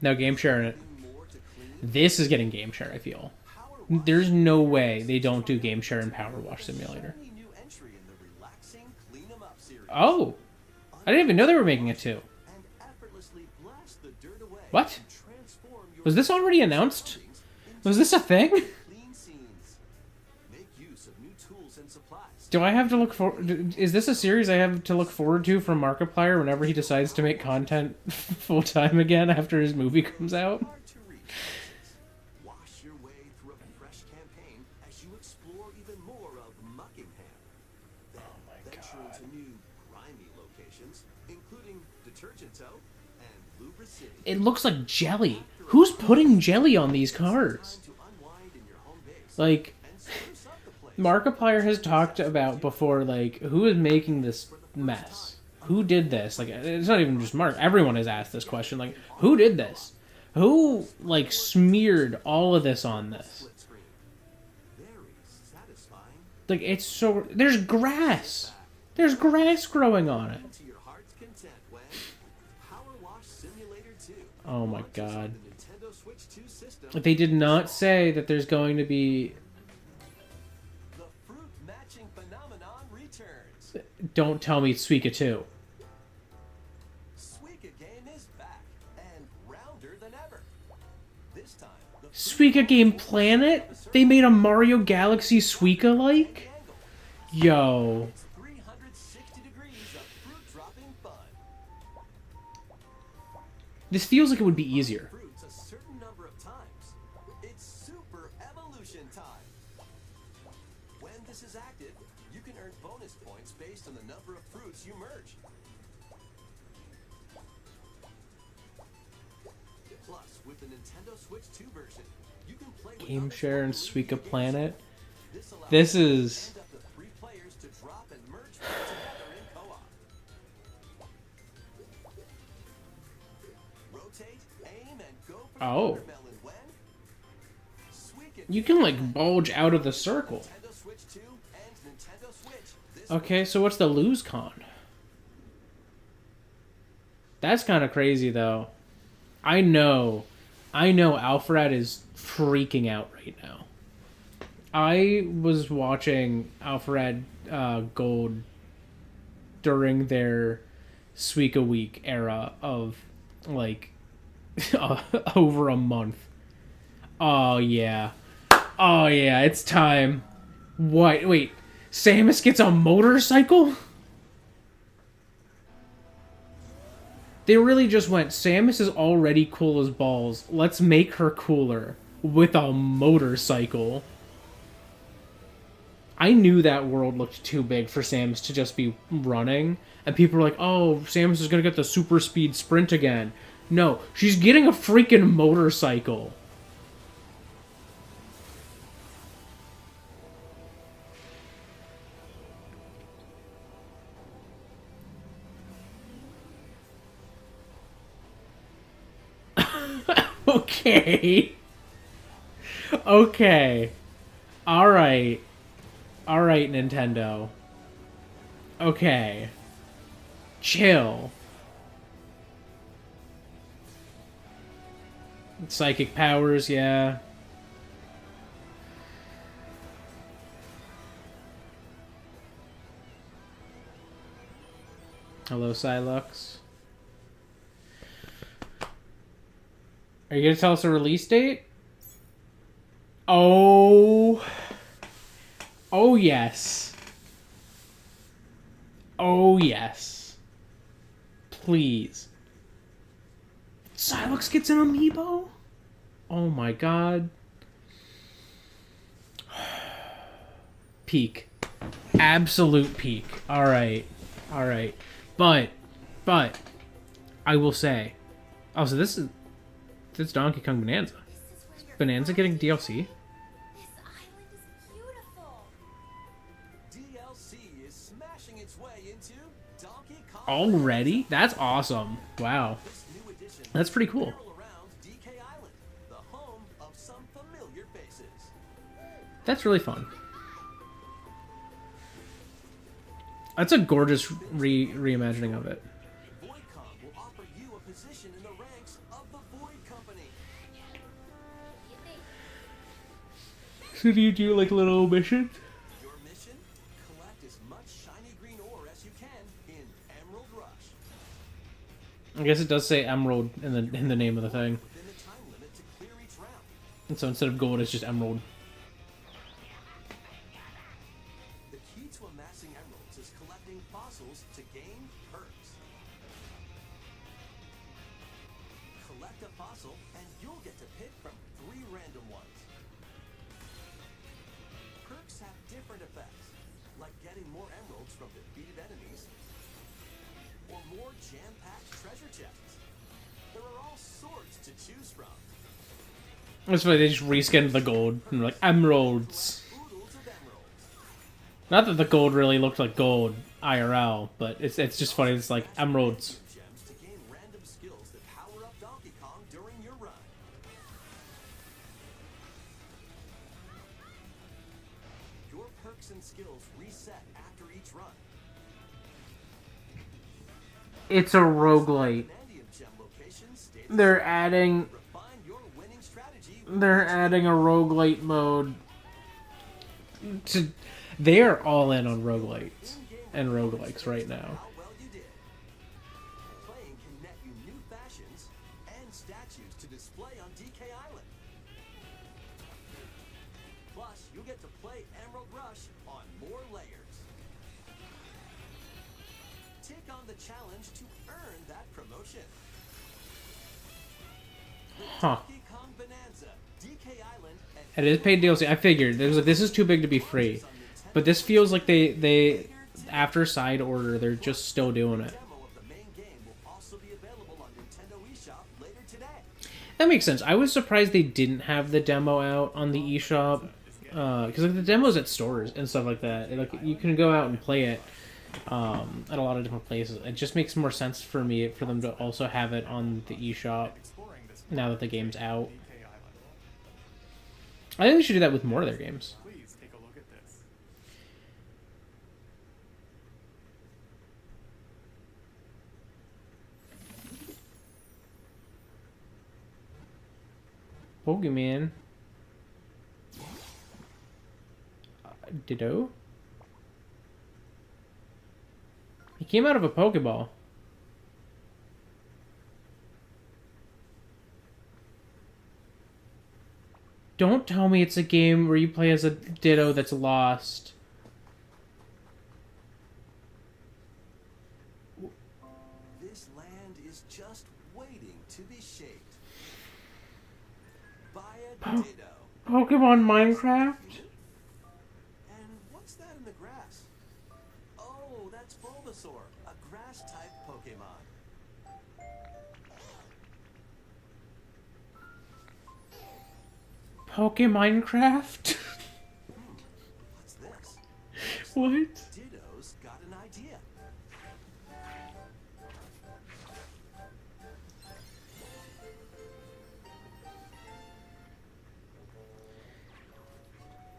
No Game Share in it. More to clean. This is getting Game Share, I feel. Power Wash There's no way they don't do Game Share in Power Wash Simulator. only new entry in the relaxing Clean 'em Up series. Oh! I didn't even know they were making it too. And effortlessly blast the dirt away What? and transform your Was this already announced? surroundings into Was this a thing? clean scenes. Make use of new tools and supplies. Do I have to look for... Is this a series I have to look forward to from Markiplier whenever he decides to make content full-time again after his movie comes out? Hard to reach places. Wash your way through a fresh campaign as you explore even more of Muckingham. Then venture into new grimy locations, including Detergento and Lubra City. It looks like jelly. Who's putting jelly on these cards? Time to unwind in your home base Like, and spruce up the place. Markiplier has talked about before, like, who is making this mess? Who did this? Like, it's not even just Mark. Everyone has asked this question. Like, who did this? Who, like, smeared all of this on this? Split screen. Very satisfying. Like, it's so... There's grass! There's grass growing on it. To your heart's content when Power Wash Simulator 2 Oh my launches on god. the Nintendo Switch 2 system. They did not say that there's going to be... The fruit matching phenomenon returns. Don't tell me it's Suika 2. Suika game is back and rounder than ever. This time, the fruit Suika Game Planet? They made a Mario Galaxy Suika-like? angle. Yo. It's 360 degrees of fruit dropping fun. This feels like it would be easier. Fruits a certain number of times. It's super evolution time. When this is active, you can earn bonus points based on the number of fruits you merge. Plus, with the Nintendo Switch 2 version, you can play with Game others Share and locally Suika via Planet. This allows This you to is... end up to 3 players to drop and merge fruit together in co-op. Rotate, aim, and go for the Oh. watermelon when Suika You can, like, bulge out of the circle. Nintendo Switch 2 and Nintendo Switch. This Okay, so what's the lose con? That's kind of crazy, though. I know Alfred is freaking out right now. I was watching Alfred Gold during their Suika Week era of, like, over a month. Oh, yeah. Oh, yeah, it's time. What? Wait, Samus gets a motorcycle? They really just went, Samus is already cool as balls. Let's make her cooler with a motorcycle. I knew that world looked too big for Samus to just be running. And people were like, oh, Samus is going to get the super speed sprint again. No, she's getting a freaking motorcycle. Okay. Okay. Alright. Alright, Nintendo. Okay. Chill. Psychic powers, yeah. Hello, Silux. Are you gonna tell us a release date? Oh. Oh, yes. Oh, yes. Please. Silux gets an amiibo? Oh my god. Peak. Absolute peak. Alright. Alright. But, I will say... Oh, so this is Donkey Kong Bonanza. Is Bonanza getting DLC? This island is beautiful. DLC is smashing its way into Donkey Kong. Already? That's awesome. Wow. This new edition That's pretty cool. barrel around DK Island, the home of some familiar faces. That's really fun. That's a gorgeous reimagining of it. VoidCon will offer you a position in the ranks of the Void Company. So do you do like little missions? Your mission? Collect as much shiny green ore as you can in Emerald Rush. I guess it does say emerald in the name of the thing. Within the time limit to clear each round. And so instead of gold, it's just emerald. The key to amassing emeralds is collecting fossils to gain perks. Collect a fossil and you'll get to pick from 3 random ones. Perks have different effects, like getting more emeralds from defeated enemies, or more jam-packed treasure chests. There are all sorts to choose from. That's why they just reskinned the gold and they're like emeralds. Oodles of emeralds. Not that the gold really looked like gold IRL, but it's just funny. It's like emeralds. Gems to gain random skills that power up Donkey Kong during your run. Your perks and skills reset after each run. It's a roguelite. Vanadium gem locations stay They're adding refine your winning strategy. they're adding a roguelite mode to they are all in on roguelites and roguelikes right now. How well you did. Playing can net you new fashions and statues to display on DK Island. Plus, you get to play Emerald Rush on more layers. Take on the challenge to earn that promotion. With Huh. Donkey Kong Bonanza, DK Island, It and is paid DLC. I figured this is too big to be free. But this feels like they after side order, they're just still doing it. demo of the main game will also be available on Nintendo eShop later today. That makes sense. I was surprised they didn't have the demo out on the eShop. Because like the demos at stores and stuff like that, like you can go out and play it at a lot of different places. It just makes more sense for me for them to also have it on the eShop Exploring this now that the game's out. DK Island. I think they should do that with more of their games. Please take a look at this. Pokemon. Ditto. He came out of a Pokeball. Don't tell me it's a game where you play as a Ditto that's lost. This land is just waiting to be shaped by a Ditto. Pokemon Minecraft? And what's that in the grass? Oh, that's Bulbasaur, a grass-type Pokemon. Pokemon Minecraft? What's this? What? Ditto's got an idea.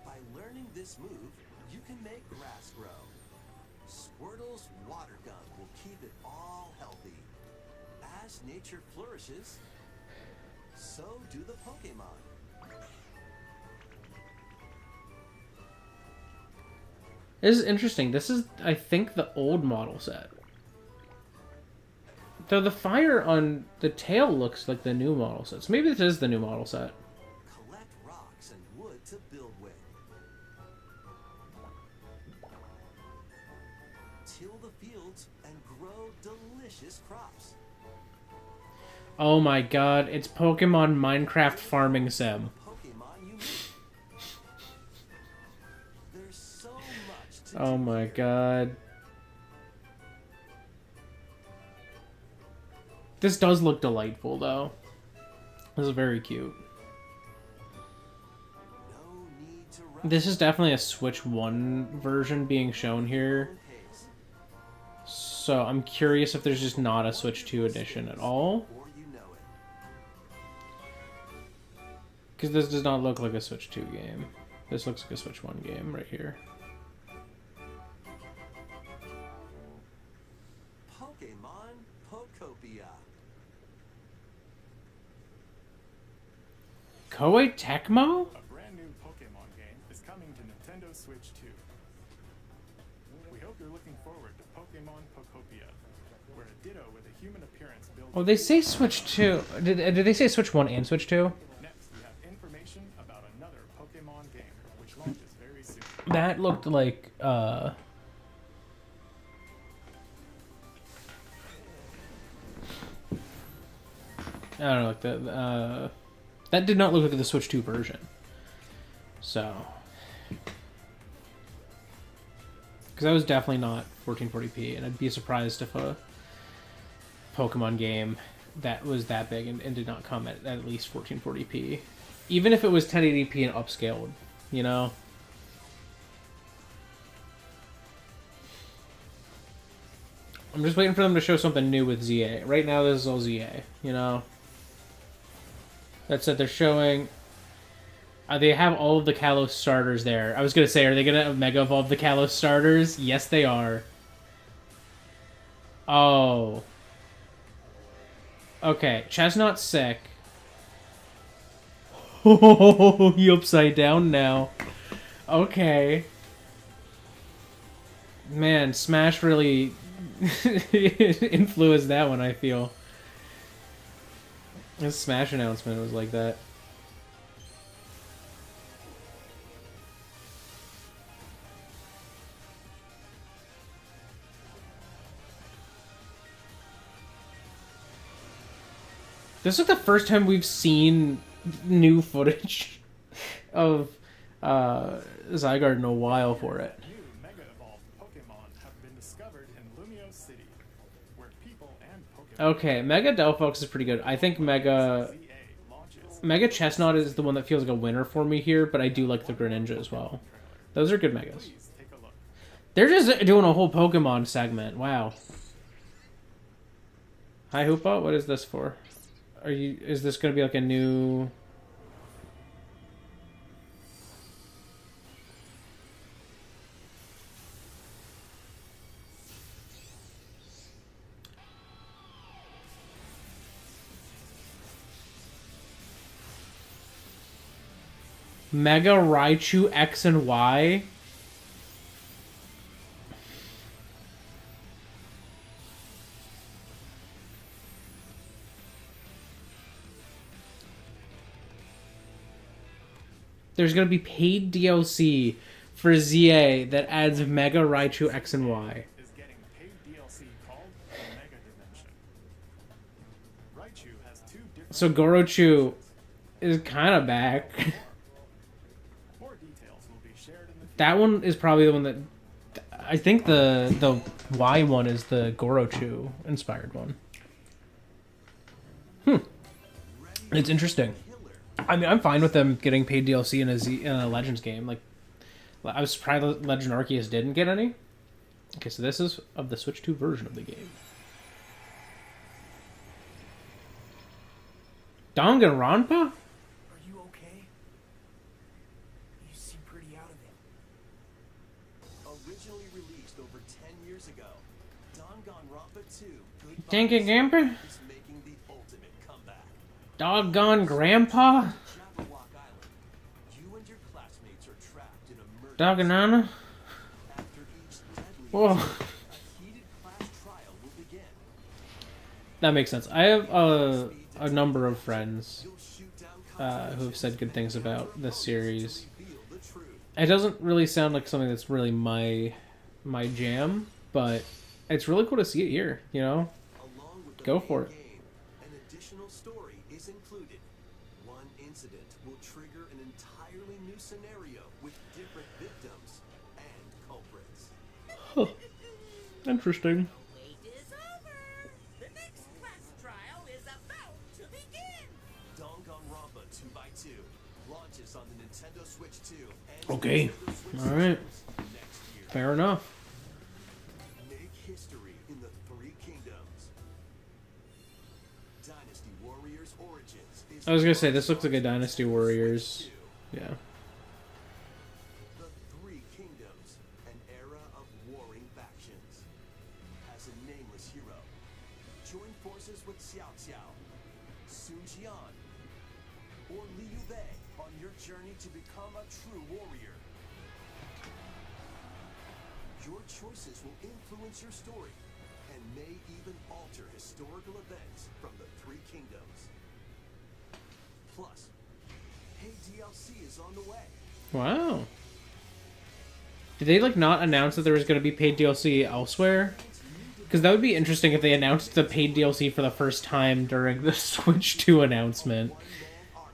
By learning this move, you can make grass grow. Squirtle's water gun will keep it all healthy. As nature flourishes, so do the Pokemon. This is interesting. This is, I think, the old model set. Though the fire on the tail looks like the new model set. So maybe this is the new model set. Collect rocks and wood to build with. Till the fields and grow delicious crops. Oh my god, it's Pokemon Minecraft Farming Sim. Pokemon you meet. There's so Oh my god. This does look delightful, though. This is very cute. No need to rush. This is definitely a Switch 1 version being shown here. Pace. So I'm curious if there's just not a Switch 2 edition at all. Before you know it. Because this does not look like a Switch 2 game. This looks like a Switch 1 game right here. Pokemon Pokopia. Koei Tecmo? A brand new Pokemon game is coming to Nintendo Switch 2. We hope you're looking forward to Pokemon Pokopia, where a Ditto with a human appearance builds... Oh, they say Switch 2. Did they say Switch 1 and Switch 2? Next, we have information about another Pokemon game, which launches very soon. That looked like, I don't know, like the, that did not look like the Switch 2 version. So. Because that was definitely not 1440p, and I'd be surprised if a Pokemon game that was that big and did not come at least 1440p. Even if it was 1080p and upscaled, you know? I'm just waiting for them to show something new with ZA. Right now, this is all ZA, you know? That said, they're showing... they have all of the Kalos starters there. I was going to say, are they going to Mega Evolve the Kalos starters? Yes, they are. Oh. Okay, Chestnut's sick. Oh, he upside down now. Okay. Man, Smash really influenced that one, I feel. His Smash announcement was like that. This is the first time we've seen new footage of Zygarde in a while for it. New Mega Evolved Pokemon have been discovered in Lumio City, where people and Pokemon... Okay, Mega Delphox is pretty good. I think Mega Chestnut is the one that feels like a winner for me here, but I do like the Greninja as well. Those are good Megas. Please take a look. They're just doing a whole Pokemon segment. Wow. Hi, Hoopa. What is this for? Is this going to be like a new... Mega Raichu X and Y? There's going to be paid DLC for ZA that adds Mega Raichu X and Y. Is getting paid DLC called Mega Dimension. Raichu has two different... So Gorochu is kind of back. More details will be shared in the... That one is probably the one that... I think the Y one is the Gorochu inspired one. It's interesting. I mean, I'm fine with them getting paid DLC in a Legends game. Like, I was surprised Legend Arceus didn't get any. Okay, so this is of the Switch 2 version of the game. Danganronpa? Are you okay? You seem pretty out of it. Originally released over 10 years ago, Danganronpa 2 Danganronpa? is making the ultimate comeback. Doggone Grandpa? Jabberwock Island, you and your classmates are trapped in a murder. Dogganana? After each deadly Whoa. incident, a heated class trial will begin. That makes sense. I have a number of friends You'll shoot down who have said good things about this series. reveal the truth. It doesn't really sound like something that's really my jam, but it's really cool to see it here, you know? Along with the Go main for it. game, an additional story is included. One incident will trigger an entirely new scenario with different victims and culprits. Huh. Interesting. Wait is over. The next class trial is about to begin. Danganronpa 2x2 launches on the Nintendo Switch 2 and Okay. Nintendo Switch All right. systems next year. Fair enough. Make history in the Three Kingdoms. Dynasty Warriors Origins is I was gonna say this looks like a Dynasty Warriors. Yeah. The Three Kingdoms, an era of warring factions. As a nameless hero, join forces with Xiao Xiao, Sun Jian, or Liu Bei on your journey to become a true warrior. Your choices will influence your story and may even alter historical events from the Three Kingdoms. Plus, paid DLC is on the way. Wow. Did they like not announce that there was going to be paid DLC elsewhere? Because that would be interesting if they announced the paid DLC for the first time during the Switch 2 announcement. One-man army.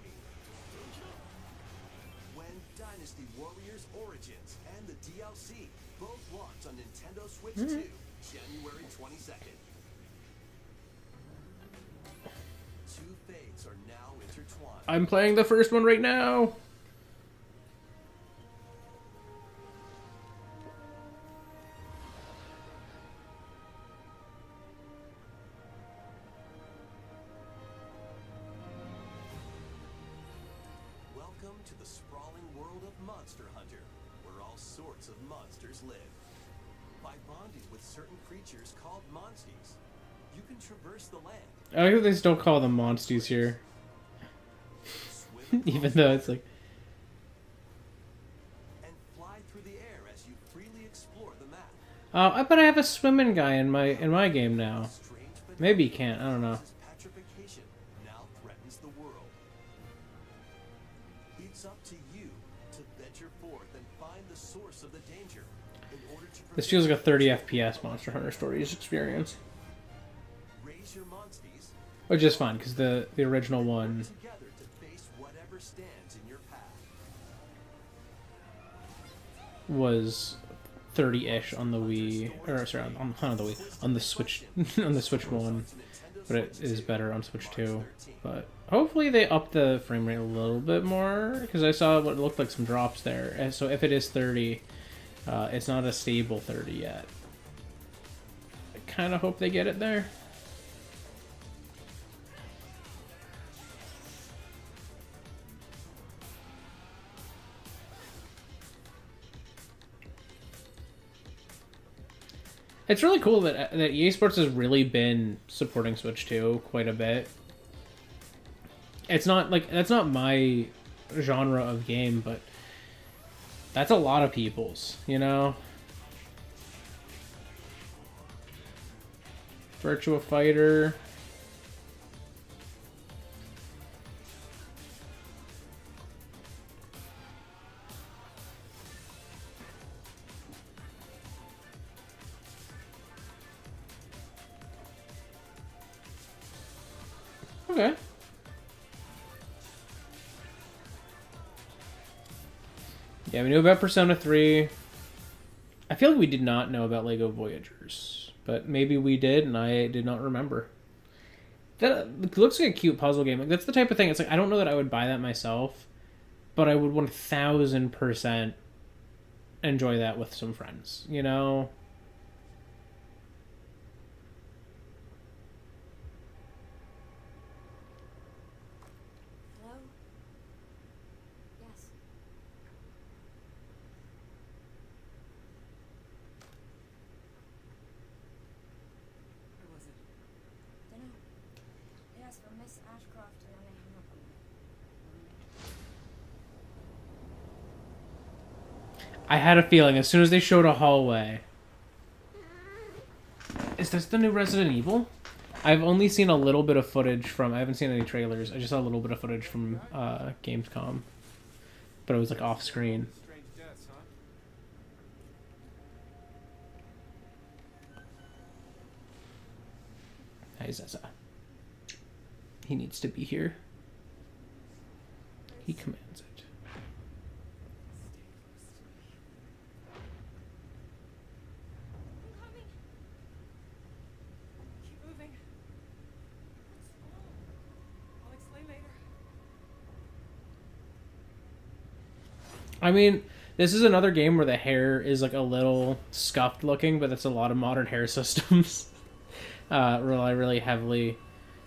When Dynasty Warriors Origins and the DLC both launch on Nintendo Switch 2, January 22nd. Two fates are now intertwined. I'm playing the first one right now. Welcome to the sprawling world of Monster Hunter, where all sorts of monsters live. By bonding with certain creatures called monsties, you can traverse the land. I like that they still call them monsties here. Swim Even though it's like... and fly through the air as you freely explore the map. I bet I have a swimming guy in my game now. Strange Maybe he can't, I don't know. petrification now threatens the world. It's up to you to venture forth and find the source of the danger in order to This feels like a 30 FPS Monster Hunter Stories experience. raise your monsties Which is fun, because the original one together to face whatever stands in your path. was 30-ish on the Wii, or sorry, on the Wii, on the Switch, on the Switch 1, but it is better on Switch 2. But hopefully they up the frame rate a little bit more, because I saw what looked like some drops there. And so if it is 30, it's not a stable 30 yet. I kind of hope they get it there. It's really cool that EA Sports has really been supporting Switch 2 quite a bit. It's not like that's not my genre of game, but that's a lot of people's, you know. Virtua Fighter. Okay. Yeah, we knew about Persona 3. I feel like we did not know about Lego Voyagers, but maybe we did, and I did not remember. That looks like a cute puzzle game. Like, that's the type of thing. It's like I don't know that I would buy that myself, but I would 1000% enjoy that with some friends. You know. Hello? Yes. Who was it? Dunno. They asked for Miss Ashcroft and then they hung up on me. I had a feeling as soon as they showed a hallway. Is this the new Resident Evil? I've only seen a little bit of footage from... I haven't seen any trailers. I just saw a little bit of footage from Gamescom. But it was like off screen. Strange deaths, huh? Hi, Zaza. He needs to be here. He commands it. I mean, this is another game where the hair is like a little scuffed looking, but that's a lot of modern hair systems. Rely really heavily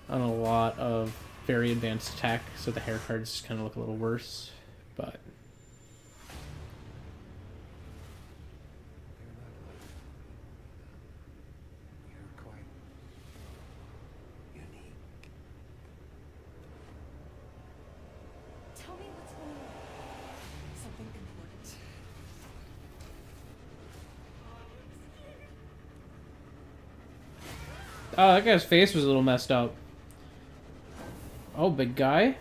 on a lot of very advanced tech, so the hair cards kind of look a little worse. But You're quite unique. Tell me what's going on. Something important. oh, that guy's face was a little messed up. Oh, big guy.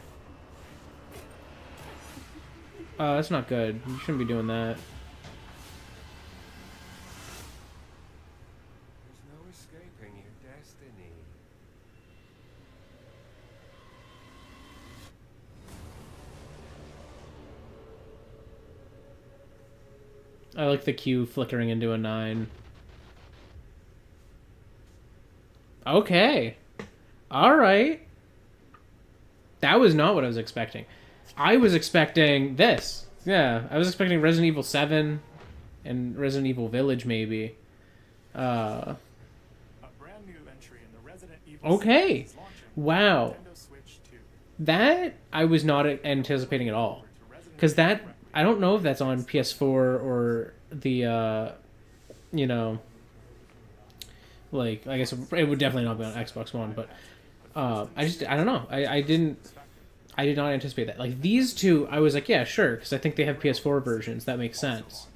Oh, that's not good. You shouldn't be doing that. There's no escaping your destiny. I like the Q flickering into a 9. Okay. Alright. That was not what I was expecting. I was expecting this. Yeah, I was expecting Resident Evil 7 and Resident Evil Village, maybe. A brand new entry in the Resident Evil Okay. series is launching Wow. on Nintendo Switch 2. That I was not anticipating at all. Because that, I don't know if that's on PS4 or the, you know, like, I guess it would definitely not be on Xbox One, but I don't know. I did not anticipate that. Like, these two, I was like, yeah, sure, because I think they have PS4 versions. That makes sense.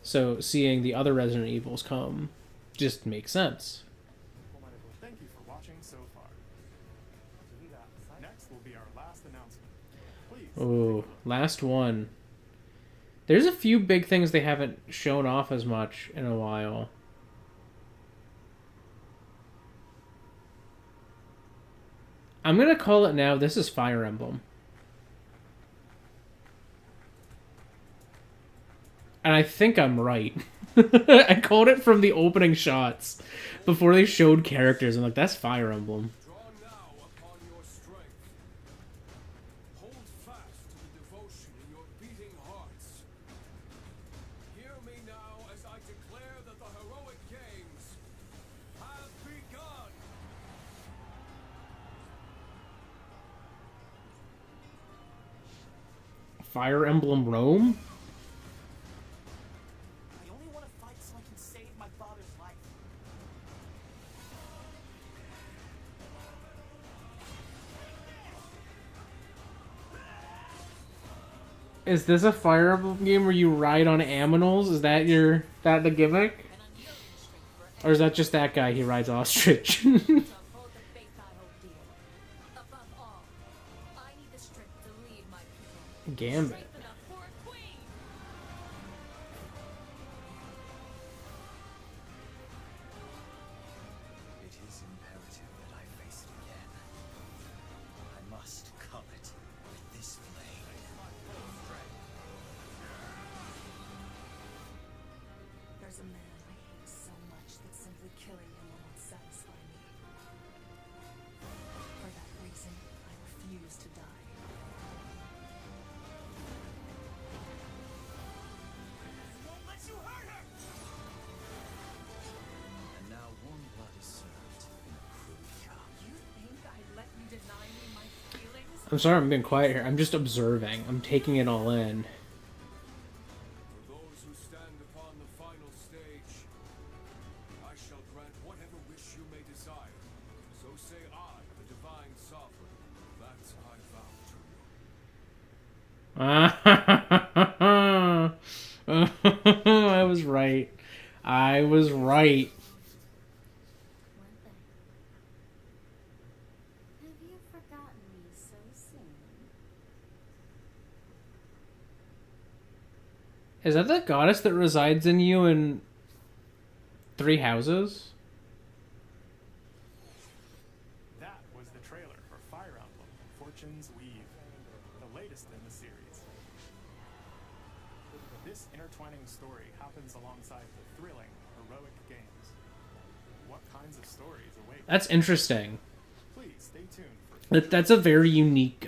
So seeing the other Resident Evils come just makes sense. Thank you for watching so far. Next will be our last announcement. Please. Oh, last one. There's a few big things they haven't shown off as much in a while. I'm going to call it now. This is Fire Emblem. And I think I'm right. I called it from the opening shots before they showed characters. I'm like, that's Fire Emblem. Draw now upon your strength. Hold fast to the devotion in your beating hearts. Hear me now as I declare that the heroic games have begun. Fire Emblem Rome? I only want to fight so I can save my father's life. Is this a Fire Emblem game where you ride on aminals? Is that the gimmick? Or is that just that guy, he rides ostrich? Hold the faith I hold dear. Above all, I need the strength to lead my people. Gambit. Strength enough for a queen. It is imperative that I face it again. I must cull it with this blade. There's a man I hate so much that simply killing him will not satisfy me. For that reason, I refuse to die. Won't let you hurt her! And now warm blood is served in a crude cup. You think I let you deny me my feelings? I'm sorry I'm being quiet here. I'm just observing. I'm taking it all in. For those who stand upon the final stage, I shall grant whatever wish you may desire. So say I, the divine sovereign, that I vow to you. I was right. I was right. One thing. Have you forgotten me so soon? Is that the goddess that resides in you in 3 houses? That was the trailer for Fire Emblem Fortune's Weave, the latest in the series. This intertwining story happens alongside the thrilling, heroic games. What kinds of stories await? That's interesting. Please stay tuned for That's a very unique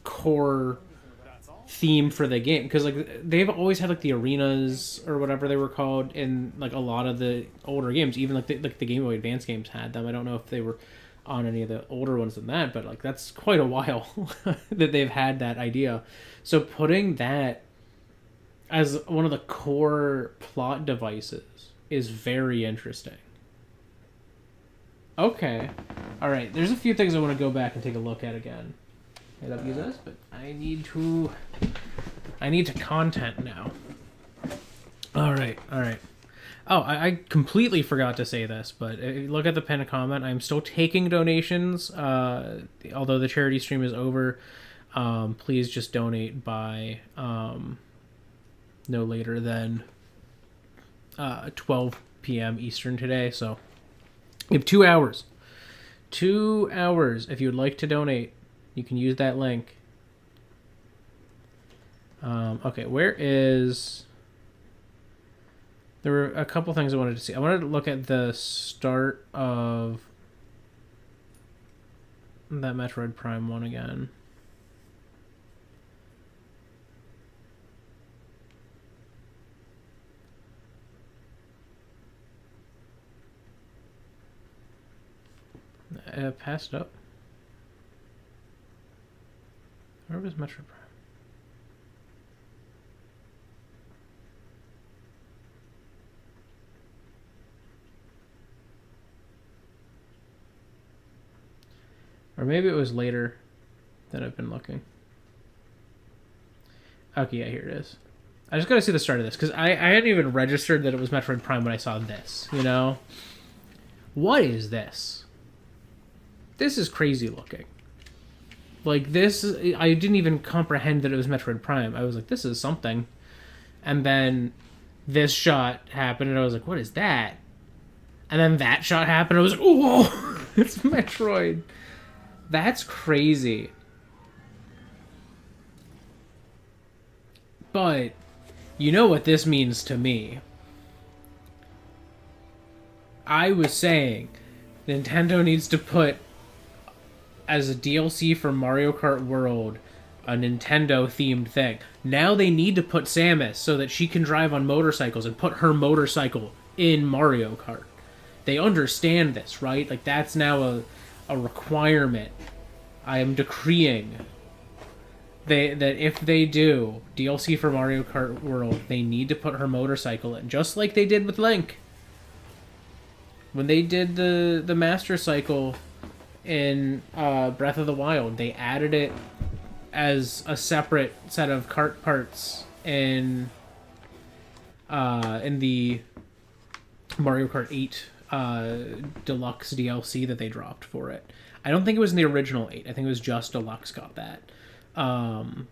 core That's all. theme for the game, because like they've always had like the arenas or whatever they were called in like a lot of the older games, even like the Game Boy Advance games had them. I don't know if they were on any of the older ones than that, but like that's quite a while that they've had that idea. So putting that as one of the core plot devices is very interesting. Okay. All right. There's a few things I want to go back and take a look at again. I don't use this, but I need to content now. All right. Oh, I completely forgot to say this, but look at the pinned comment. I'm still taking donations. Although the charity stream is over, please just donate by no later than 12 p.m. Eastern today. So you have 2 hours. 2 hours. If you would like to donate, you can use that link. Okay, where is... There were a couple things I wanted to see. I wanted to look at the start of that Metroid Prime one again. I passed it up. Where was Metroid Prime? Or maybe it was later that I've been looking. Okay, yeah, here it is. I just gotta see the start of this, because I hadn't even registered that it was Metroid Prime when I saw this, you know? What is this? This is crazy looking. Like, this... I didn't even comprehend that it was Metroid Prime. I was like, this is something. And then this shot happened, and I was like, what is that? And then that shot happened, and I was like, whoa! It's Metroid! That's crazy. But you know what this means to me. I was saying Nintendo needs to put as a DLC for Mario Kart World a Nintendo themed thing. Now they need to put Samus so that she can drive on motorcycles and put her motorcycle in Mario Kart. They understand this, right? Like that's now a requirement. I am decreeing that if they do DLC for Mario Kart World, they need to put her motorcycle in, just like they did with Link. When they did the Master Cycle in Breath of the Wild, they added it as a separate set of kart parts in the Mario Kart 8 Deluxe DLC that they dropped for it. I don't think it was in the original 8. I think it was just Deluxe got that. You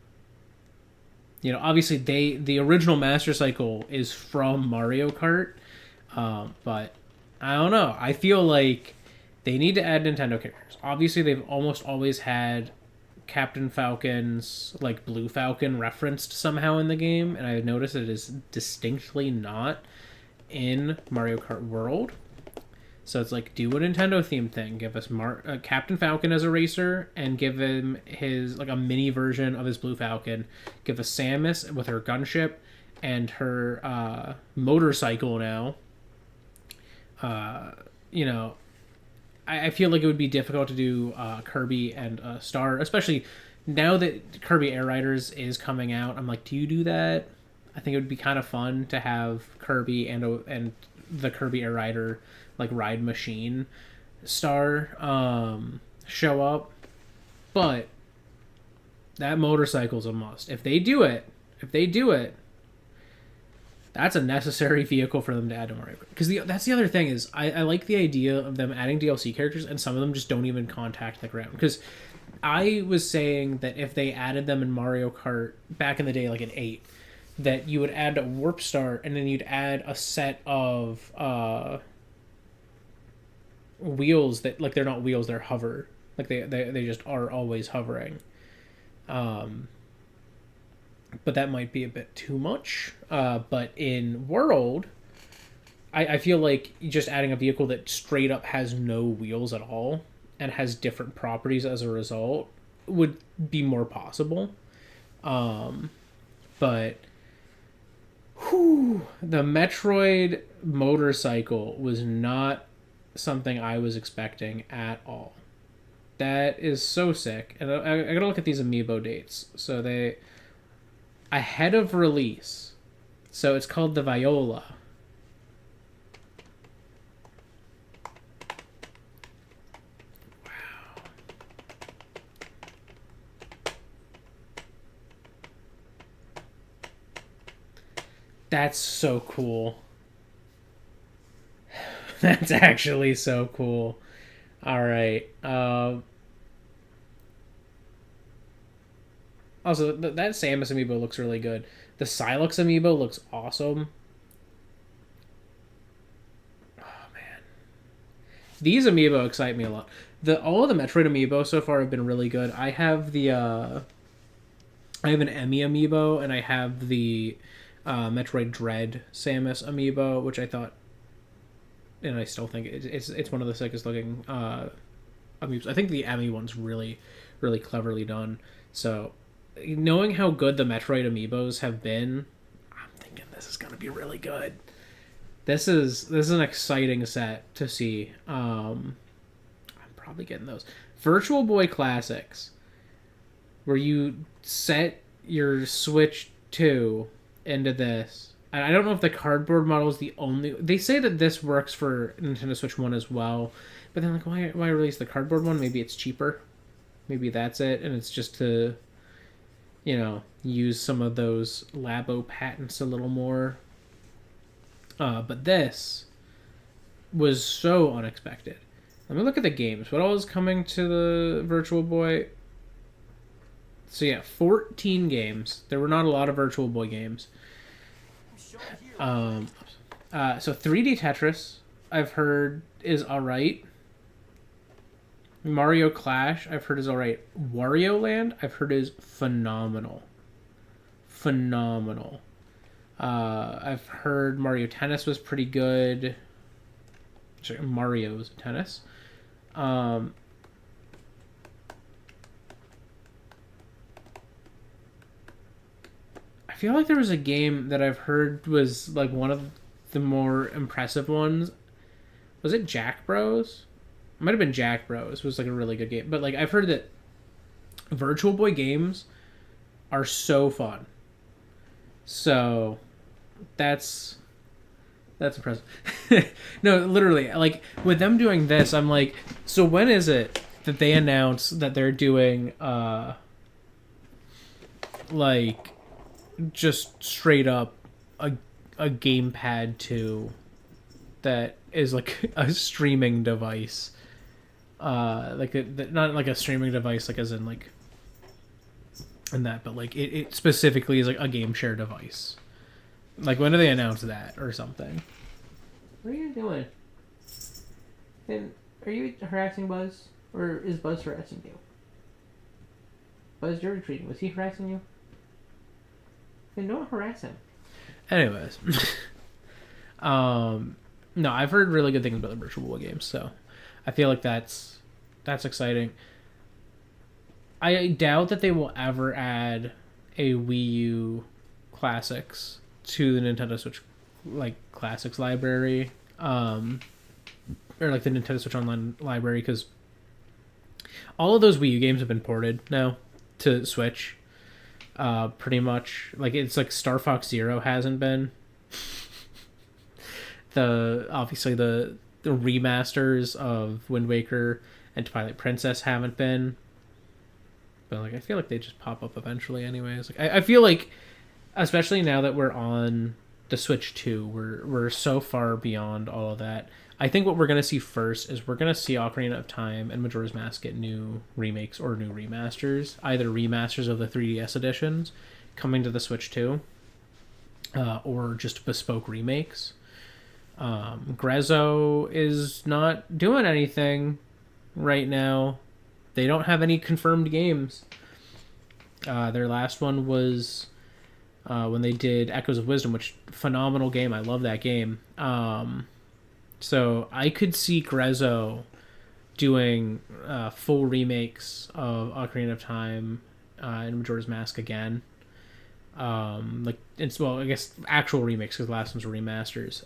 know, obviously the original Master Cycle is from Mario Kart, but I don't know. I feel like they need to add Nintendo characters. Obviously, they've almost always had Captain Falcon's, like, Blue Falcon referenced somehow in the game, and I noticed it is distinctly not in Mario Kart World. So it's like, do a Nintendo themed thing. Give us Captain Falcon as a racer, and give him his, like, a mini version of his Blue Falcon. Give us Samus with her gunship and her motorcycle now. You know, I feel like it would be difficult to do Kirby and Star, especially now that Kirby Air Riders is coming out. I'm like, do you do that? I think it would be kind of fun to have Kirby and the Kirby Air Rider, like, ride machine Star show up. But that motorcycle's a must. If they do it, that's a necessary vehicle for them to add to Mario Kart. Because that's the other thing is, I like the idea of them adding DLC characters, and some of them just don't even contact the ground. Because I was saying that if they added them in Mario Kart back in the day, like in 8, that you would add a Warp Star, and then you'd add a set of wheels that, like, they're not wheels, they're hover. Like, they just are always hovering. But that might be a bit too much. But in World, I feel like just adding a vehicle that straight up has no wheels at all and has different properties as a result would be more possible. But the Metroid motorcycle was not something I was expecting at all. That is so sick. And I gotta look at these amiibo dates. So they ahead of release. So it's called the Viola. Wow. That's so cool. That's actually so cool. All right. Also, that Samus amiibo looks really good. The Silex amiibo looks awesome. Oh man, these amiibo excite me a lot. All of the Metroid amiibo so far have been really good. I have I have an Emmy amiibo, and I have the Metroid Dread Samus amiibo, which I thought, and I still think it's one of the sickest looking amiibos. I think the Emmy one's really, really cleverly done. So, knowing how good the Metroid amiibos have been, I'm thinking this is gonna be really good. This is an exciting set to see. I'm probably getting those Virtual Boy Classics, where you set your Switch 2 into this. And I don't know if the cardboard model is the only. They say that this works for Nintendo Switch 1 as well, but then like, why release the cardboard one? Maybe it's cheaper. Maybe that's it, and it's just to, use some of those Labo patents a little more. But this was so unexpected. Let me look at the games. What all is coming to the Virtual Boy? So yeah, 14 games. There were not a lot of Virtual Boy games. So 3D Tetris, I've heard is alright. Mario Clash, I've heard is alright. Wario Land, I've heard is phenomenal. Phenomenal. I've heard Mario Tennis was pretty good. Sorry, Mario's Tennis. I feel like there was a game that I've heard was like one of the more impressive ones. Was it Jack Bros? It might have been Jack Bros. It was like a really good game. But like I've heard that Virtual Boy games are so fun. So that's impressive. No, literally, like with them doing this, I'm like, so when is it that they announce that they're doing like just straight up a gamepad 2 that is like a streaming device, like not like a streaming device like as in like in that, but like it specifically is like a game share device. Like when do they announce that or something? What are you doing? And are you harassing Buzz, or is Buzz harassing you? Buzz, you're retreating. Was he harassing you? Then don't harass him. Anyways, no, I've heard really good things about the Virtual Boy games, so I feel like that's exciting. I doubt that they will ever add a Wii U Classics to the Nintendo Switch like Classics library, or like the Nintendo Switch Online library, because all of those Wii U games have been ported now to Switch. Pretty much, like it's like Star Fox Zero hasn't been. Obviously the remasters of Wind Waker and Twilight Princess haven't been. But like I feel like they just pop up eventually anyways. Like I feel like, especially now that we're on the Switch 2, we're so far beyond all of that. I think what we're going to see first is we're going to see Ocarina of Time and Majora's Mask get new remakes or new remasters. Either remasters of the 3DS editions coming to the Switch 2, or just bespoke remakes. Grezzo is not doing anything right now. They don't have any confirmed games. Their last one was when they did Echoes of Wisdom, which phenomenal game. I love that game. So I could see Grezzo doing full remakes of Ocarina of Time and Majora's Mask again. Like it's, well, I guess actual remakes, because the last ones were remasters,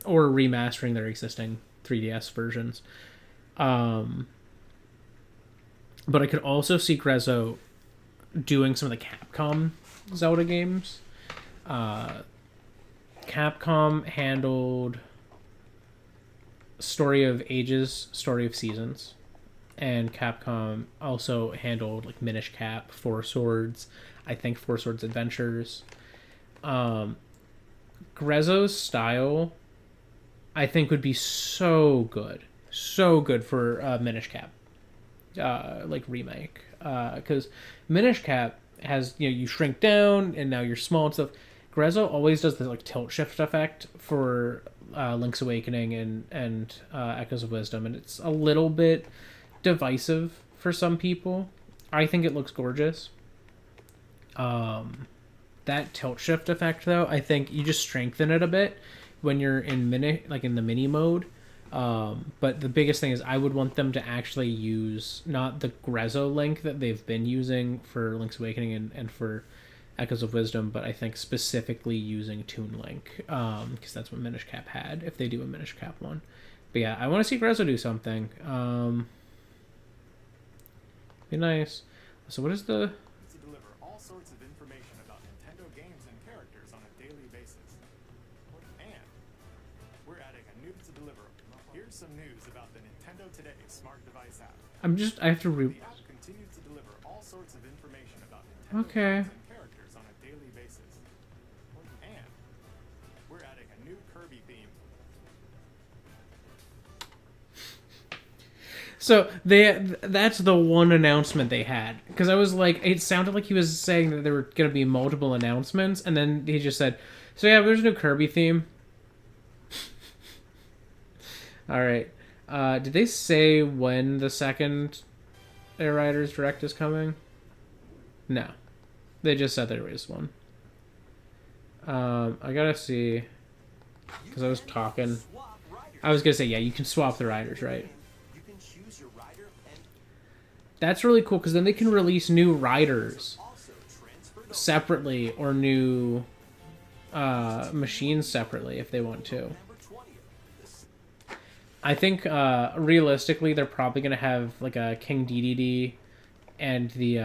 or remastering their existing 3DS versions. But I could also see Grezzo doing some of the Capcom Zelda games. Capcom handled Story of Ages, Story of Seasons, and Capcom also handled like Minish Cap, Four Swords, I think Four Swords Adventures. Grezzo's style, I think, would be so good for Minish Cap, like remake, because Minish Cap has, you know, you shrink down and now you're small and stuff. Grezzo always does the like tilt shift effect for Link's Awakening and Echoes of Wisdom, and it's a little bit divisive for some people. I think it looks gorgeous. That tilt shift effect, though, I think you just strengthen it a bit when you're in the mini mode. But the biggest thing is I would want them to actually use not the Grezzo Link that they've been using for Link's Awakening and for Echoes of Wisdom, but I think specifically using Toon Link, because that's what Minish Cap had, if they do a Minish Cap one. But yeah, I want to see Grezzo do something. Be nice. So what is the... To deliver all sorts of information about Nintendo games and characters on a daily basis. And we're adding a new to deliver. Here's some news about the Nintendo Today smart device app. I have to The app continues to deliver all sorts of information about Nintendo Okay. games and characters on a daily basis. And we're adding a new Kirby theme. So that's the one announcement they had, because I was like, it sounded like he was saying that there were going to be multiple announcements, and then he just said, so yeah, there's a new Kirby theme. All right. Did they say when the second Air Riders Direct is coming? No. They just said there is one. I gotta see, because I was talking. I was gonna say, yeah, you can swap the riders, right? That's really cool, because then they can release new riders separately, or new machines separately if they want to. I think realistically they're probably going to have like a King Dedede and the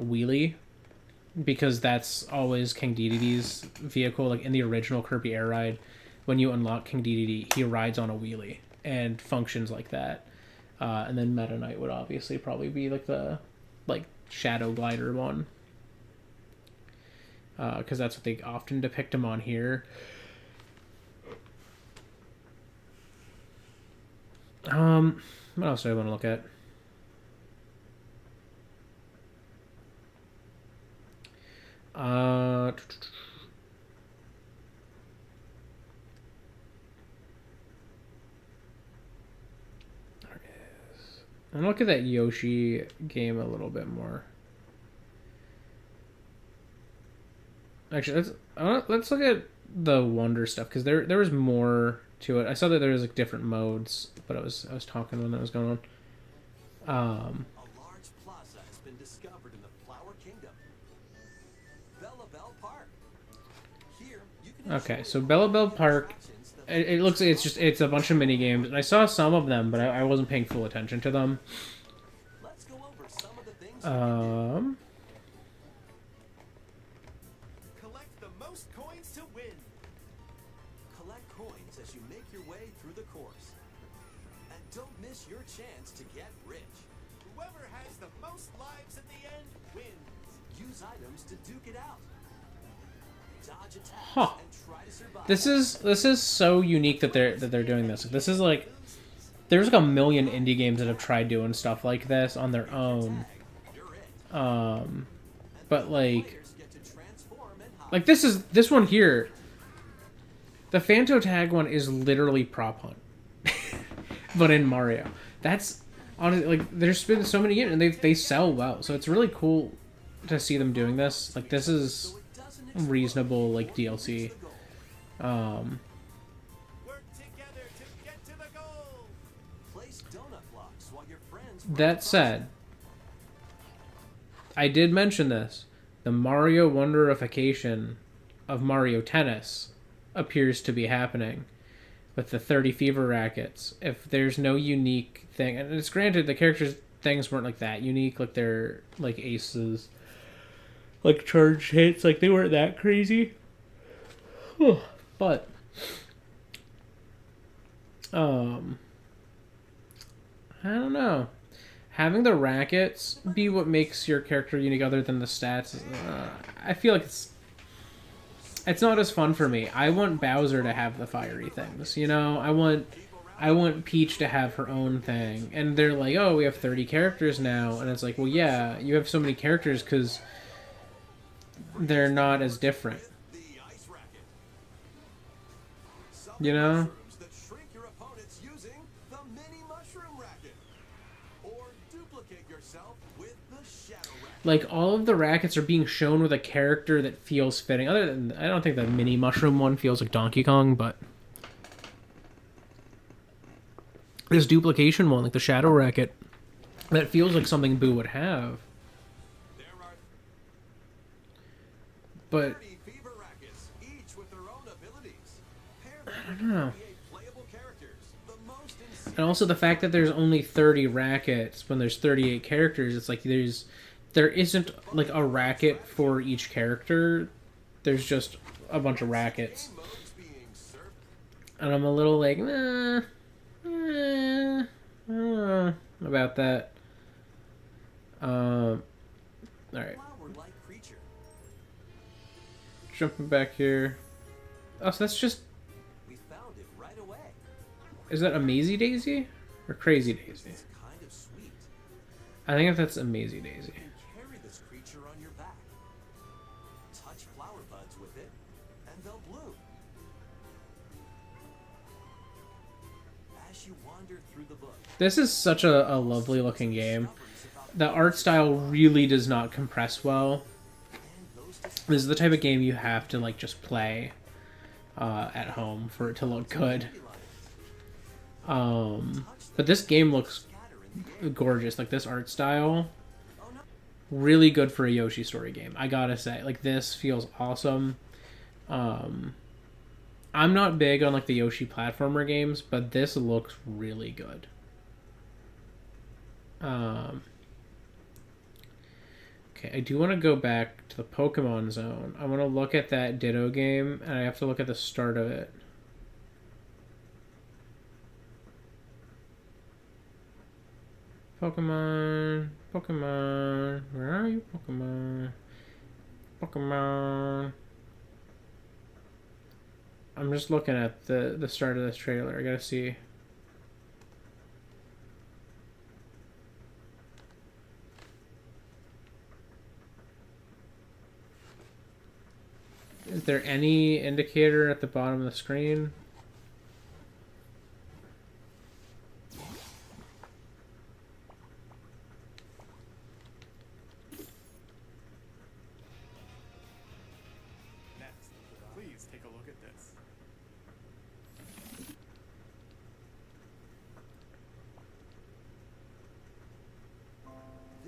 Wheelie, because that's always King Dedede's vehicle. Like in the original Kirby Air Ride, when you unlock King Dedede, he rides on a wheelie and functions like that. And then Meta Knight would obviously probably be like the Shadow Glider one, because that's what they often depict him on here. What else do I want to look at? And look at that Yoshi game a little bit more. Actually, let's look at the Wonder stuff, because there was more to it. I saw that there was like different modes, but I was talking when that was going on. A large plaza has been discovered in the Flower Kingdom. Bella Bell Park. Here, you can Okay, so Bella Bell Park. It looks like it's a bunch of mini games, and I saw some of them, but I wasn't paying full attention to them. Let's go over some of the things Collect the most coins to win. collect coins as you make your way through the course. And don't miss your chance to get rich. Whoever has the most lives at the end wins. Use items to duke it out. Dodge attacks Huh. and try to survive. This is so unique that they're doing this. This is like, there's like a million indie games that have tried doing stuff like this on their own. But like this one here. The Phanto Tag one is literally Prop Hunt, but in Mario. That's honestly, like, there's been so many games and they sell well, so it's really cool to see them doing this. Like, this is reasonable, like, DLC. Work together to get to the goal. Place donut blocks while your friends That said, I did mention this. The Mario Wonderification of Mario Tennis appears to be happening with the 30 fever rackets. If there's no unique thing, and it's granted the characters things weren't like that unique, like they're like aces, like charge hits, like they weren't that crazy. But I don't know. Having the rackets be what makes your character unique other than the stats, I feel like it's not as fun for me. I want Bowser to have the fiery things, you know? I want Peach to have her own thing. And they're like, oh, we have 30 characters now. And it's like, well, yeah, you have so many characters because they're not as different. You know? That shrink your opponents using the mini mushroom racket. Or duplicate yourself with the shadow racket. Like, all of the rackets are being shown with a character that feels fitting. Other than, I don't think the mini mushroom one feels like Donkey Kong, but this duplication one, like the shadow racket, that feels like something Boo would have. There are But 30 fever rackets, each with their own abilities. I don't know. Playable characters. The most insane. And also the fact that there's only 30 rackets when there's 38 characters, it's like there isn't like a racket for each character. There's just a bunch of rackets. And I'm a little like, I don't know about that. Alright. Flower-like creature. Jumping back here. Oh, so that's just... We found it right away. Is that Amazy Daisy? Or Crazy Daisy? It's kind of sweet. I think that's Amazy Daisy. Carry this creature on your back. Touch flower buds with it, and they'll bloom. As you wander through the book, This is such a lovely looking game. The art style really does not compress well. This is the type of game you have to like just play at home for it to look good. But this game looks gorgeous. Like this art style, really good for a Yoshi Story game. I gotta say, like this feels awesome. I'm not big on like the Yoshi platformer games, but this looks really good. Okay, I do want to go back to the Pokemon Zone. I want to look at that Ditto game, and I have to look at the start of it. Pokemon, Pokemon, where are you, Pokemon? Pokemon. I'm just looking at the start of this trailer. I gotta see. Is there any indicator at the bottom of the screen? Next, please take a look at this.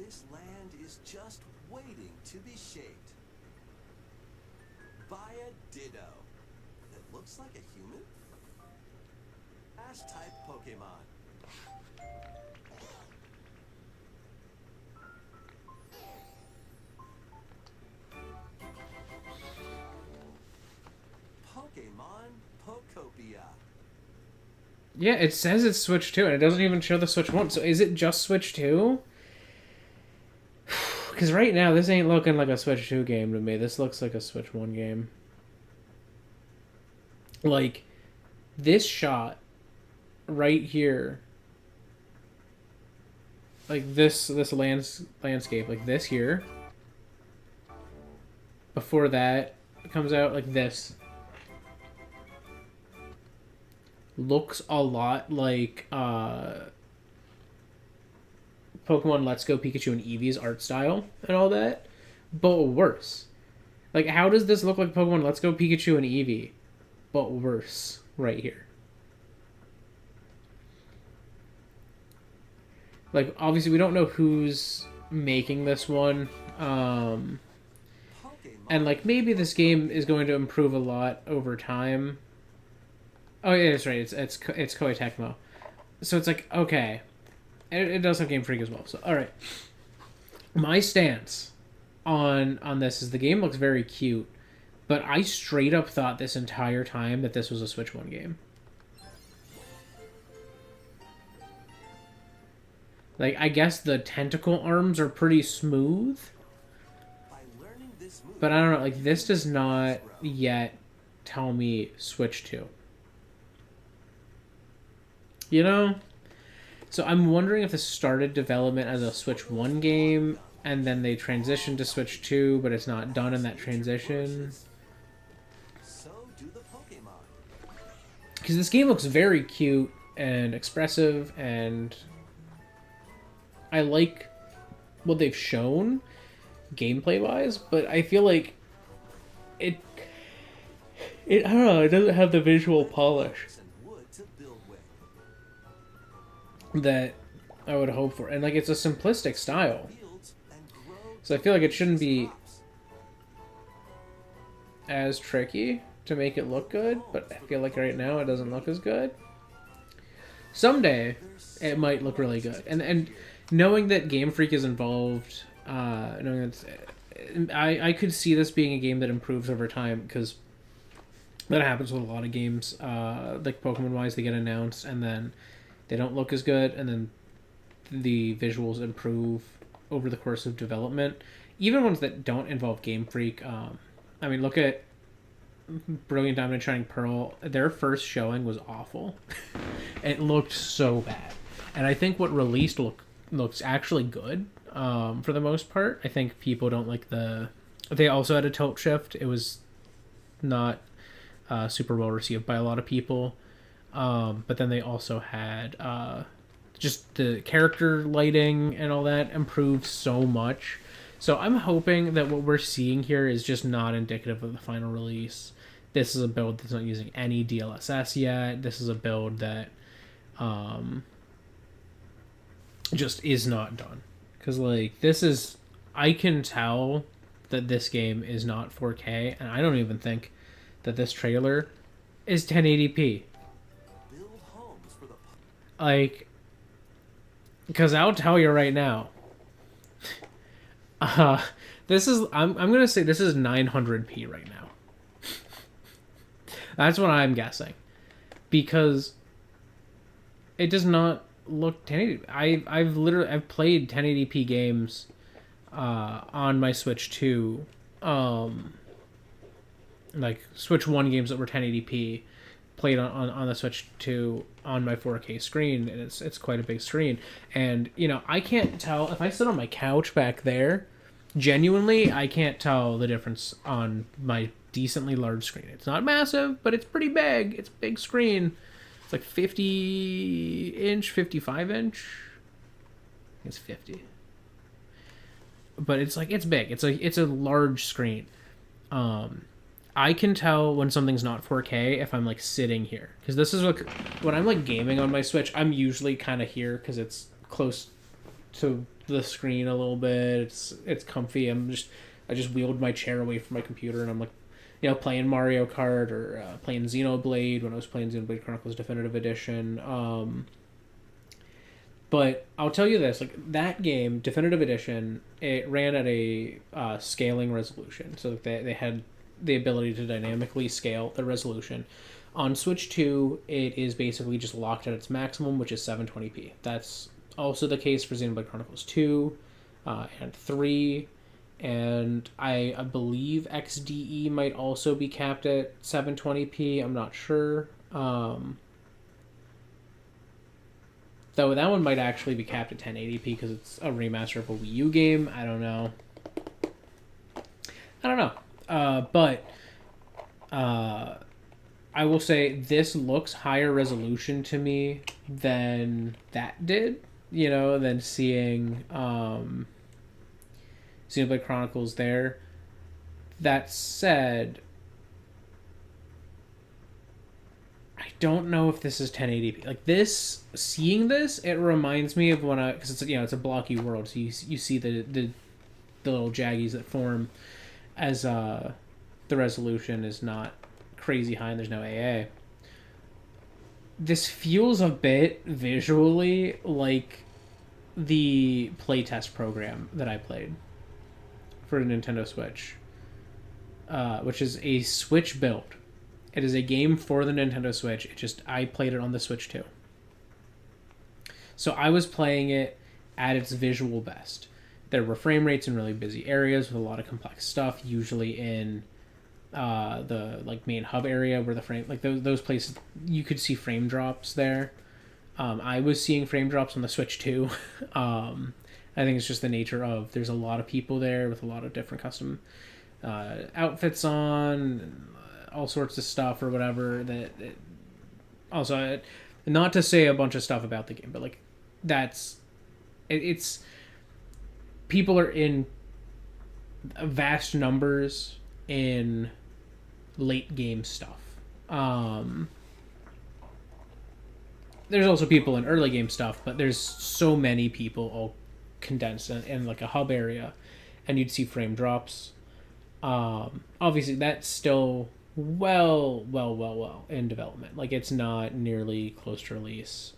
this land is just waiting to be shaped by a Ditto that looks like a human. Ash-type Pokemon. Pokemon Pokopia. Yeah, it says it's Switch 2, and it doesn't even show the Switch 1. So is it just Switch 2? Because right now, this ain't looking like a Switch 2 game to me. This looks like a Switch 1 game. Like, this shot right here, like this landscape, like this here, before that comes out, like this, looks a lot like Pokemon Let's Go Pikachu and Eevee's art style and all that, but worse. Like, how does this look like Pokemon Let's Go Pikachu and Eevee, but worse right here? Like, obviously we don't know who's making this one. And like maybe this game is going to improve a lot over time. Oh yeah, that's right. It's Koei Tecmo, so it's like okay, it does have Game Freak as well. So all right, my stance on this is the game looks very cute, but I straight up thought this entire time that this was a Switch 1 game. Like I guess the tentacle arms are pretty smooth. But I don't know, like, this does not yet tell me Switch 2. You know? So I'm wondering if this started development as a Switch 1 game, and then they transitioned to Switch 2, but it's not done in that transition. Because this game looks very cute and expressive, and I like what they've shown gameplay wise, but I feel like it I don't know, it doesn't have the visual polish that I would hope for. And like it's a simplistic style. So I feel like it shouldn't be as tricky to make it look good, but I feel like right now it doesn't look as good. Someday it might look really good. And knowing that Game Freak is involved, knowing that I could see this being a game that improves over time, because that happens with a lot of games, like Pokemon wise, they get announced and then they don't look as good, and then the visuals improve over the course of development. Even ones that don't involve Game Freak, I mean, look at Brilliant Diamond and Shining Pearl. Their first showing was awful. It looked so bad, and I think what released looks actually good. For the most part, I think people don't like they also had a tilt shift. It was not super well received by a lot of people. But then they also had just the character lighting and all that improved so much. So I'm hoping that what we're seeing here is just not indicative of the final release. This is a build that's not using any DLSS yet. This is a build that just is not done. Because, like, this is... I can tell that this game is not 4K, and I don't even think that this trailer is 1080p. Like... Because I'll tell you right now... this is... I'm gonna say this is 900p right now. That's what I'm guessing. Because... it does not... look 1080. I've played 1080p games on my Switch 2, like Switch 1 games that were 1080p, played on the Switch 2 on my 4K screen, and it's quite a big screen. And you know, I can't tell if I sit on my couch back there. Genuinely, I can't tell the difference on my decently large screen. It's not massive, but it's pretty big. It's a big screen. It's like 50-inch, 55-inch. I think it's 50. But it's like, it's big. It's a large screen. I can tell when something's not 4K if I'm like sitting here. Because this is when I'm like gaming on my Switch, I'm usually kind of here because it's close to the screen a little bit. It's comfy. I just wheeled my chair away from my computer and I'm like, you know, playing Mario Kart or playing Xenoblade when I was playing Xenoblade Chronicles Definitive Edition. But I'll tell you this, like that game, Definitive Edition, it ran at a scaling resolution. So they had the ability to dynamically scale the resolution. On Switch 2, it is basically just locked at its maximum, which is 720p. That's also the case for Xenoblade Chronicles 2 and 3. And I believe XDE might also be capped at 720p. I'm not sure. Though that one might actually be capped at 1080p because it's a remaster of a Wii U game. I don't know. But I will say this looks higher resolution to me than that did. You know, than seeing Xenoblade Chronicles there. That said, I don't know if this is 1080p. Like this, seeing this, it reminds me of when because it's, you know, it's a blocky world, so you see the the little jaggies that form as the resolution is not crazy high and there's no AA. This feels a bit visually like the playtest program that I played for the Nintendo Switch, which is a Switch build. It is a game for the Nintendo Switch. I played it on the Switch too. So I was playing it at its visual best. There were frame rates in really busy areas with a lot of complex stuff, usually in the like main hub area where the frame, like those places, you could see frame drops there. I was seeing frame drops on the Switch too. I think it's just the nature of there's a lot of people there with a lot of different custom outfits on, all sorts of stuff or whatever. Also, not to say a bunch of stuff about the game, but like it's people are in vast numbers in late game stuff. There's also people in early game stuff, but there's so many people all condensed in like a hub area, and you'd see frame drops. Obviously that's still well in development. Like, it's not nearly close to release.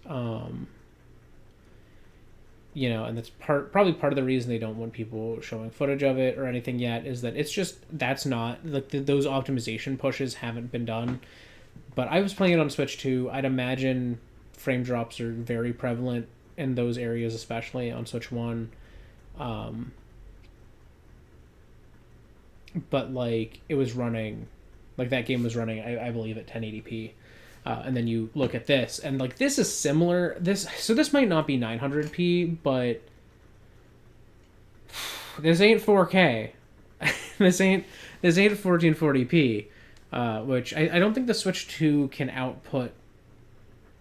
You know, and that's probably part of the reason they don't want people showing footage of it or anything yet, is that it's just, that's not, like, those optimization pushes haven't been done. But I was playing it on Switch 2. I'd imagine frame drops are very prevalent in those areas, especially on Switch 1. But, like, it was running, like, that game was running, I believe, at 1080p. And then you look at this, and like this is similar. So this might not be 900p, but this ain't 4K. this ain't 1440p, which I don't think the Switch 2 can output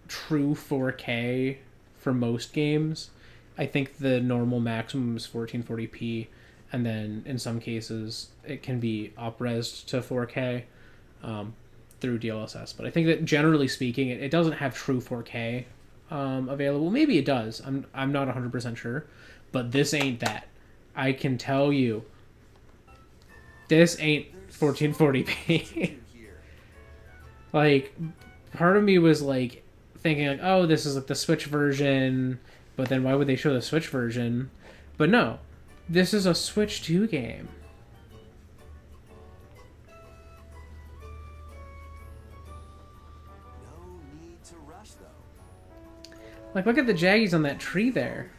true 4K for most games. I think the normal maximum is 1440p, and then in some cases it can be up-resed to 4K. Through DLSS, but I think that generally speaking, it doesn't have true 4K available. Maybe it does. I'm not 100% sure, but this ain't that. I can tell you, this ain't 1440p. Like, part of me was like thinking like, oh, this is like the Switch version, but then why would they show the Switch version? But no, this is a Switch 2 game. Like, look at the jaggies on that tree there.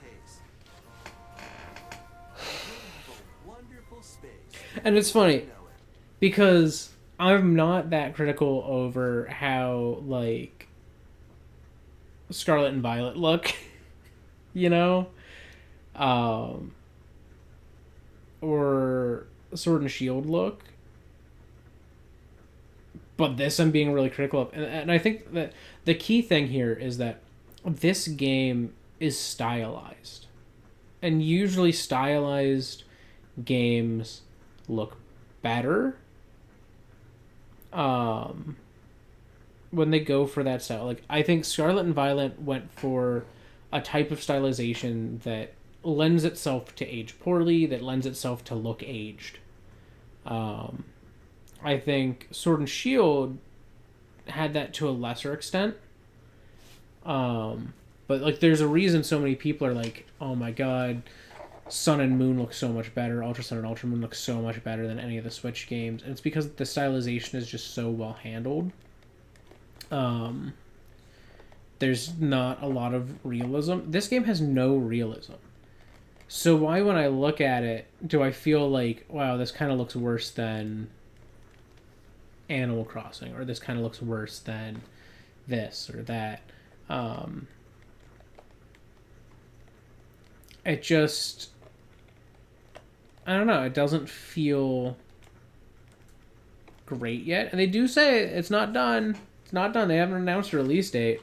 And it's funny, because I'm not that critical over how, like, Scarlet and Violet look, you know? Or Sword and Shield look. But this I'm being really critical of. And I think that the key thing here is that this game is stylized. And usually stylized games look better when they go for that style. Like, I think Scarlet and Violet went for a type of stylization that lends itself to age poorly, that lends itself to look aged. I think Sword and Shield had that to a lesser extent. But like, there's a reason so many people are like, oh my god, Sun and Moon look so much better, Ultra Sun and Ultra Moon look so much better than any of the Switch games, and it's because the stylization is just so well handled. There's not a lot of realism. This game has no realism. So why, when I look at it, do I feel like, wow, this kind of looks worse than Animal Crossing, or this kind of looks worse than this or that? It just, I don't know, it doesn't feel great yet. And they do say it's not done. It's not done. They haven't announced a release date.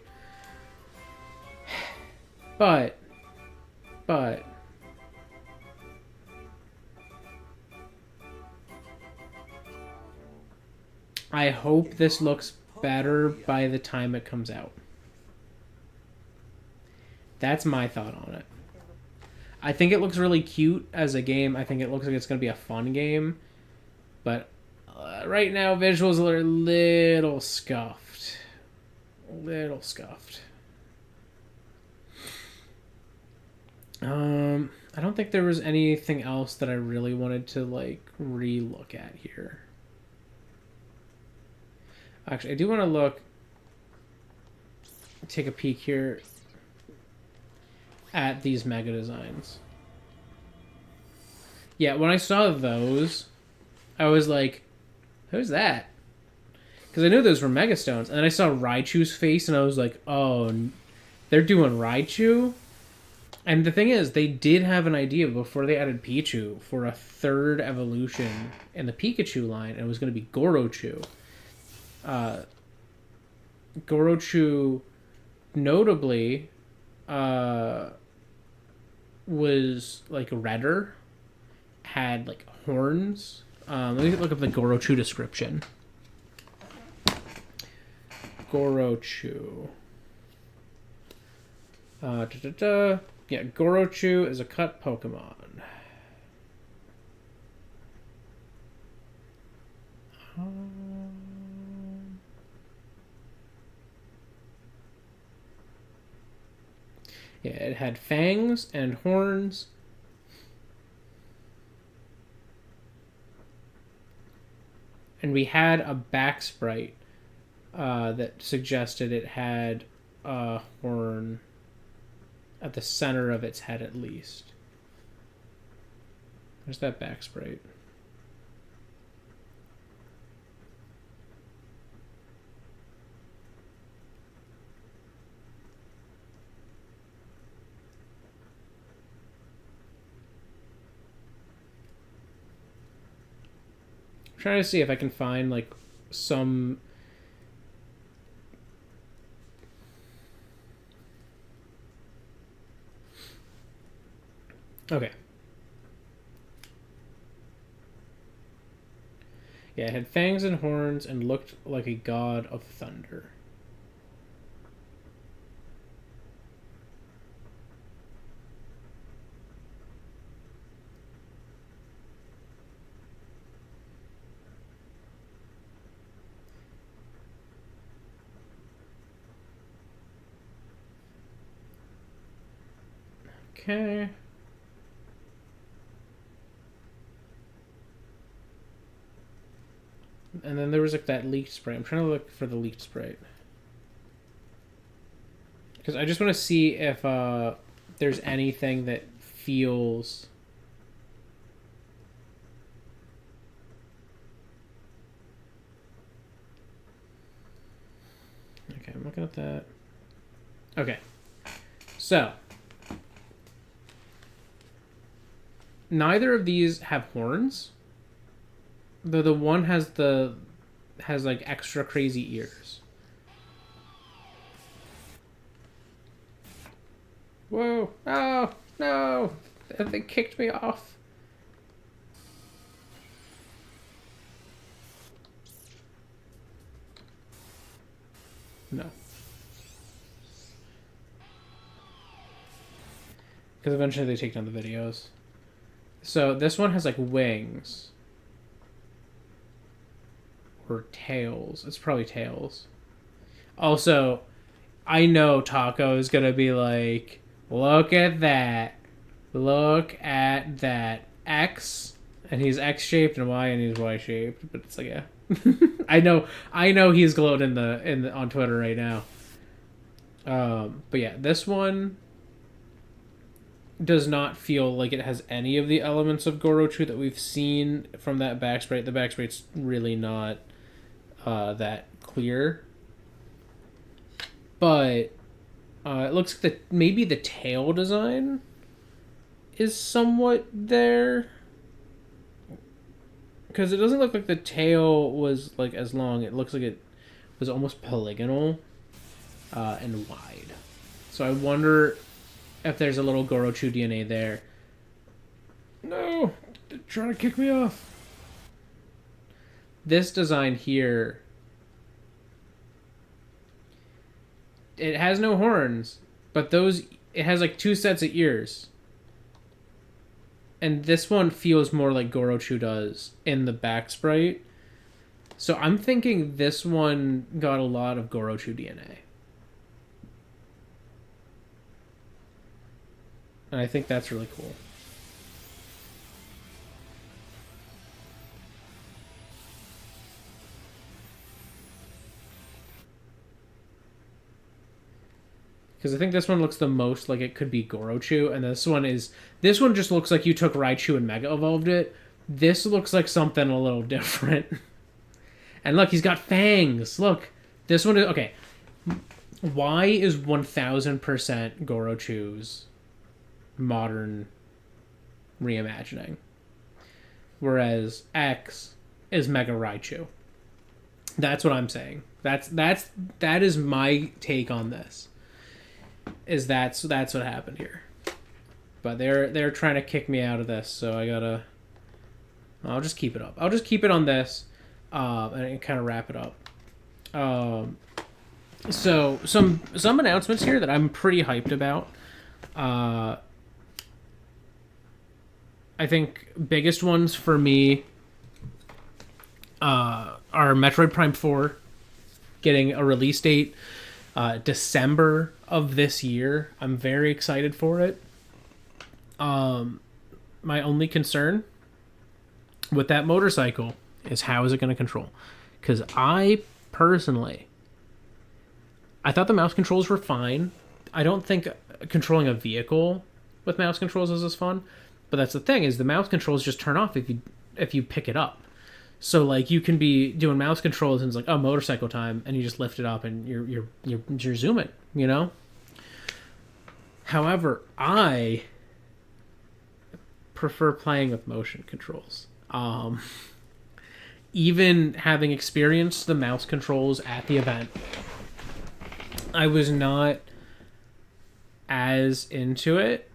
But I hope this looks better by the time it comes out. That's my thought on it. I think it looks really cute as a game. I think it looks like it's going to be a fun game. But right now, visuals are a little scuffed. Little scuffed. I don't think there was anything else that I really wanted to, like, re-look at here. Actually, I do want to take a peek here at these mega designs. Yeah, when I saw those, I was like, who's that? Because I knew those were Mega Stones. And then I saw Raichu's face, and I was like, oh, they're doing Raichu? And the thing is, they did have an idea before they added Pichu for a third evolution in the Pikachu line, and it was going to be Gorochu. Gorochu, notably, was, like, redder, had, like, horns. Let me look up the Gorochu description. Gorochu. Yeah, Gorochu is a cut Pokemon. Yeah, it had fangs and horns. And we had a back sprite that suggested it had a horn at the center of its head, at least. There's that back sprite. I'm trying to see if I can find, like, some... Okay. Yeah, it had fangs and horns and looked like a god of thunder. Okay. And then there was, like, that leaked sprite. I'm trying to look for the leaked sprite. Because I just want to see if there's anything that feels... Okay, I'm looking at that. Okay. So. Neither of these have horns. Though the one has like extra crazy ears. Whoa! Oh no! They kicked me off. No. Because eventually they take down the videos. So this one has like wings. Or tails. It's probably tails. Also, I know Taco is going to be like, look at that. Look at that. X, and he's X-shaped, and Y, and he's Y-shaped. But it's like, yeah. I know he's glowed in the on Twitter right now. But yeah, this one does not feel like it has any of the elements of Gorochu that we've seen from that back sprite. The back sprite's really not that clear, but it looks like maybe the tail design is somewhat there, because it doesn't look like the tail was like as long. It looks like it was almost polygonal and wide. So I wonder if there's a little Gorochu DNA there. No, they're trying to kick me off. This design here, it has no horns, but it has like two sets of ears. and this one feels more like Gorochu does in the back sprite. So I'm thinking this one got a lot of Gorochu DNA. And I think that's really cool. Because I think this one looks the most like it could be Gorochu, and this one just looks like you took Raichu and Mega Evolved it. This looks like something a little different. And look, he's got fangs. Look, this one is okay. Y is 1000% Gorochu's modern reimagining, whereas X is Mega Raichu. That's what I'm saying. That is my take on this. Is that's what happened here. But they're trying to kick me out of this, so I'll just keep it up. I'll just keep it on this, and kind of wrap it up. So some announcements here that I'm pretty hyped about. I think biggest ones for me are Metroid Prime 4 getting a release date December of this year. I'm very excited for it. My only concern with that motorcycle is how is it going to control? Because I personally, I thought the mouse controls were fine. I don't think controlling a vehicle with mouse controls is as fun. But that's the thing, is the mouse controls just turn off if you pick it up. So like you can be doing mouse controls and it's like, oh, motorcycle time, and you just lift it up and you're zooming, you know? However, I prefer playing with motion controls. Even having experienced the mouse controls at the event, I was not as into it.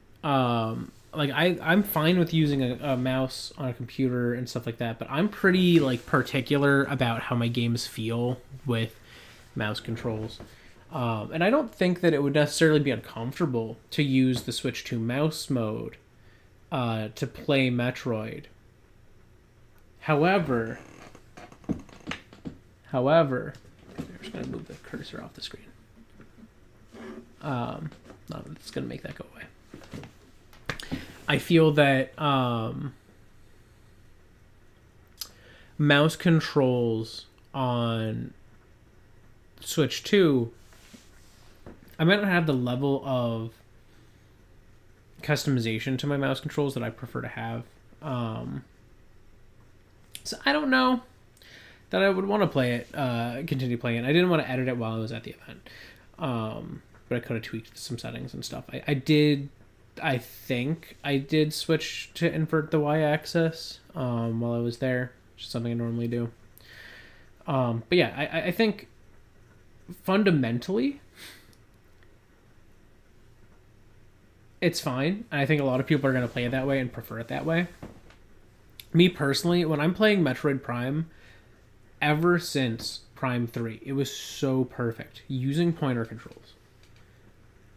Like I'm fine with using a mouse on a computer and stuff like that, but I'm pretty like particular about how my games feel with mouse controls. And I don't think that it would necessarily be uncomfortable to use the Switch 2 mouse mode to play Metroid. However, I'm just gonna move the cursor off the screen. No, it's gonna make that go away. I feel that mouse controls on Switch 2, I might not have the level of customization to my mouse controls that I prefer to have. So I don't know that I would want to play it, continue playing it. I didn't want to edit it while I was at the event. But I could have tweaked some settings and stuff. I think I did switch to invert the y-axis while I was there, which is something I normally do. But yeah, I think fundamentally it's fine. And I think a lot of people are going to play it that way and prefer it that way. Me personally, when I'm playing Metroid Prime, ever since Prime 3, it was so perfect using pointer controls.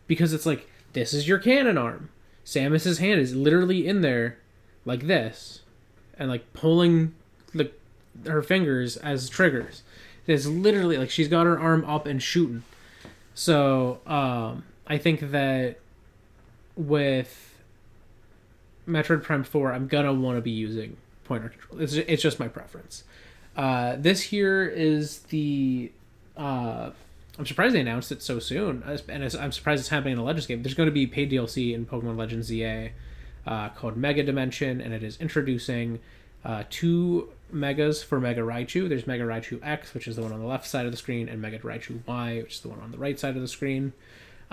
Because it's like, this is your cannon arm. Samus's hand is literally in there like this and like pulling her fingers as triggers. It's literally like she's got her arm up and shooting. So I think that with Metroid Prime 4, I'm gonna want to be using pointer control. It's just my preference. This here is the I'm surprised they announced it so soon, and I'm surprised it's happening in a Legends game. There's going to be paid DLC in Pokemon Legends ZA called Mega Dimension, and it is introducing 2 Megas for Mega Raichu. There's Mega Raichu X, which is the one on the left side of the screen, and Mega Raichu Y, which is the one on the right side of the screen.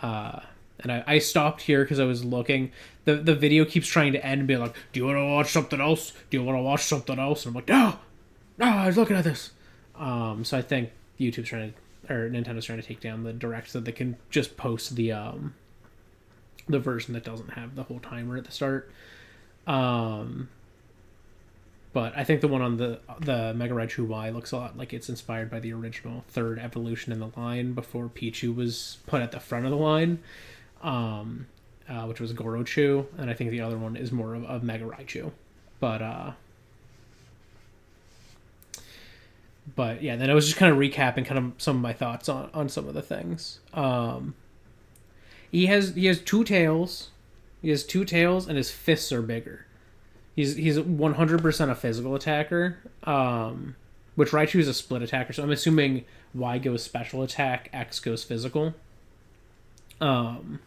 And I stopped here because I was looking. The video keeps trying to end and be like, do you want to watch something else? Do you want to watch something else? And I'm like, no, I was looking at this. So I think YouTube's trying to, or Nintendo's trying to take down the direct so they can just post the version that doesn't have the whole timer at the start. But I think the one on the Mega Raichu Y looks a lot like it's inspired by the original 3rd evolution in the line before Pichu was put at the front of the line. And which was Gorochu, and I think the other one is more of Mega Raichu. But yeah, then I was just kind of recapping kind of some of my thoughts on some of the things. He has 2 tails. He has 2 tails, and his fists are bigger. He's 100% a physical attacker, which Raichu is a split attacker. So I'm assuming Y goes special attack, X goes physical. Y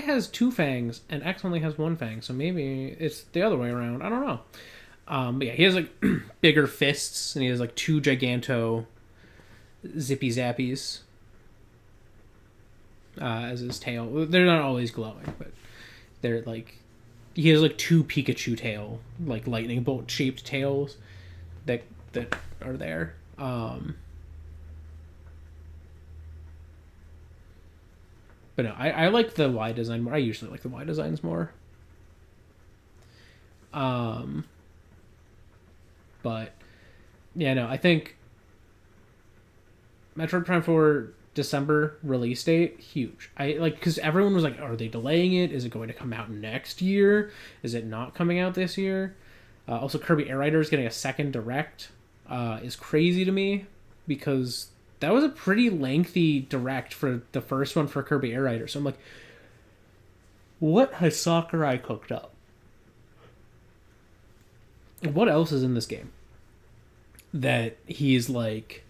has 2 fangs, and X only has 1 fang. So maybe it's the other way around. I don't know. But yeah, he has like bigger fists, and he has like 2 giganto zippy zappies as his tail. They're not always glowing, but they're like, he has like 2 Pikachu tail, like lightning bolt shaped tails that are there. But no, I like the Y design more. I usually like the Y designs more. But yeah, no, I think Metroid Prime 4 December release date, huge. I like, because everyone was like, are they delaying it? Is it going to come out next year? Is it not coming out this year? Also, Kirby Air Rider is getting a second direct. Is crazy to me, because that was a pretty lengthy direct for the first one for Kirby Air Rider. So I'm like, what has Sakurai cooked up? What else is in this game that he's like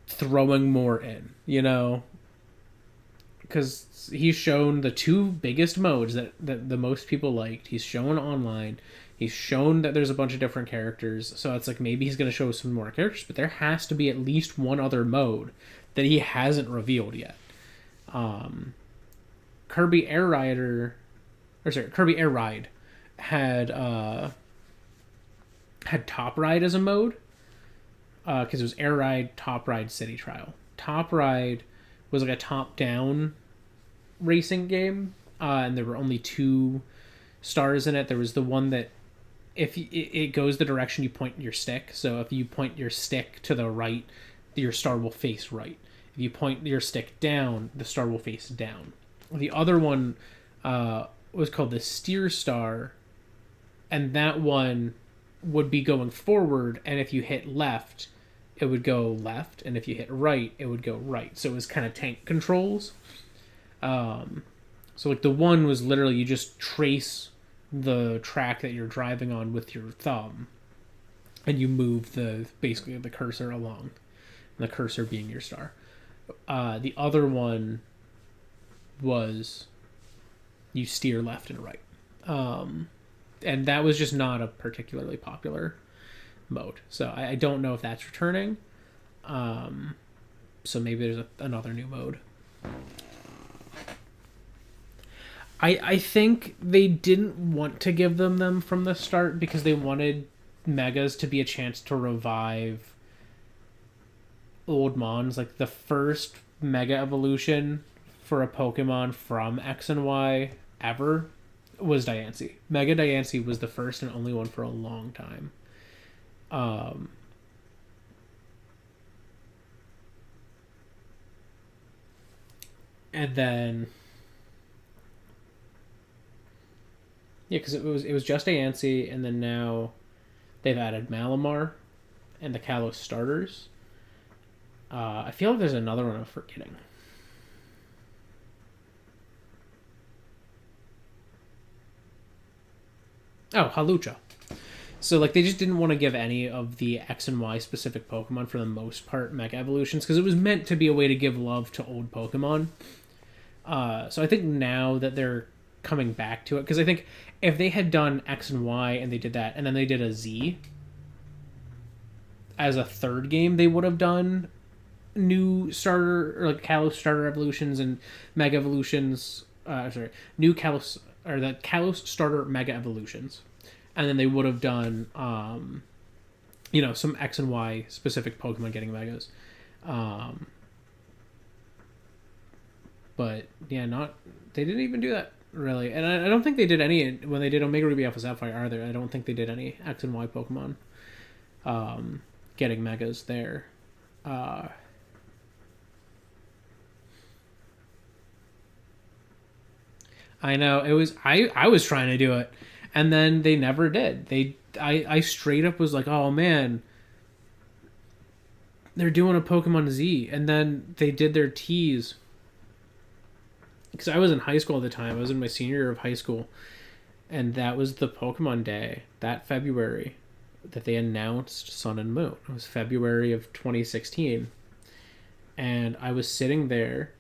throwing more in, you know? Because he's shown the 2 biggest modes that the most people liked. He's shown online. He's shown that there's a bunch of different characters. So it's like, maybe he's going to show some more characters, but there has to be at least one other mode that he hasn't revealed yet. Kirby Air Ride had Top Ride as a mode, because it was Air Ride, Top Ride, City Trial. Top Ride was like a top-down racing game, and there were only 2 stars in it. There was the one that, if it goes the direction you point your stick, so if you point your stick to the right, your star will face right. If you point your stick down, the star will face down. The other one was called the Steer Star, and that one would be going forward, and if you hit left, it would go left, and if you hit right, it would go right. So it was kind of tank controls. So like the one was literally, you just trace the track that you're driving on with your thumb, and you move basically the cursor along, and the cursor being your star. The other one was you steer left and right. And that was just not a particularly popular mode. So I don't know if that's returning. So maybe there's another new mode. I think they didn't want to give them from the start, because they wanted Megas to be a chance to revive old Mons. Like, the first Mega Evolution for a Pokemon from X and Y ever was Diancie. Mega Diancie was the first and only one for a long time. And then, yeah, because it was just Diancie, and then now they've added Malamar and the Kalos starters. I feel like there's another one I'm forgetting. Oh, Halucha. So, like, they just didn't want to give any of the X and Y specific Pokemon, for the most part, Mega Evolutions, because it was meant to be a way to give love to old Pokemon. So I think now that they're coming back to it, because I think if they had done X and Y and they did that, and then they did a Z as a third game, they would have done new starter, or like Kalos starter evolutions and Mega Evolutions. New Kalos, or the Kalos starter Mega Evolutions, and then they would have done, some X and Y specific Pokemon getting Megas. But yeah, they didn't even do that really, and I don't think they did any when they did Omega Ruby Alpha Sapphire either. I don't think they did any X and Y Pokemon getting Megas there. I know it was. I was trying to do it, and then they never did. I straight up was like, oh man, they're doing a Pokemon Z, and then they did their tease. Because I was in high school at the time. I was in my senior year of high school, and that was the Pokemon Day that February that they announced Sun and Moon. It was February of 2016, and I was sitting there,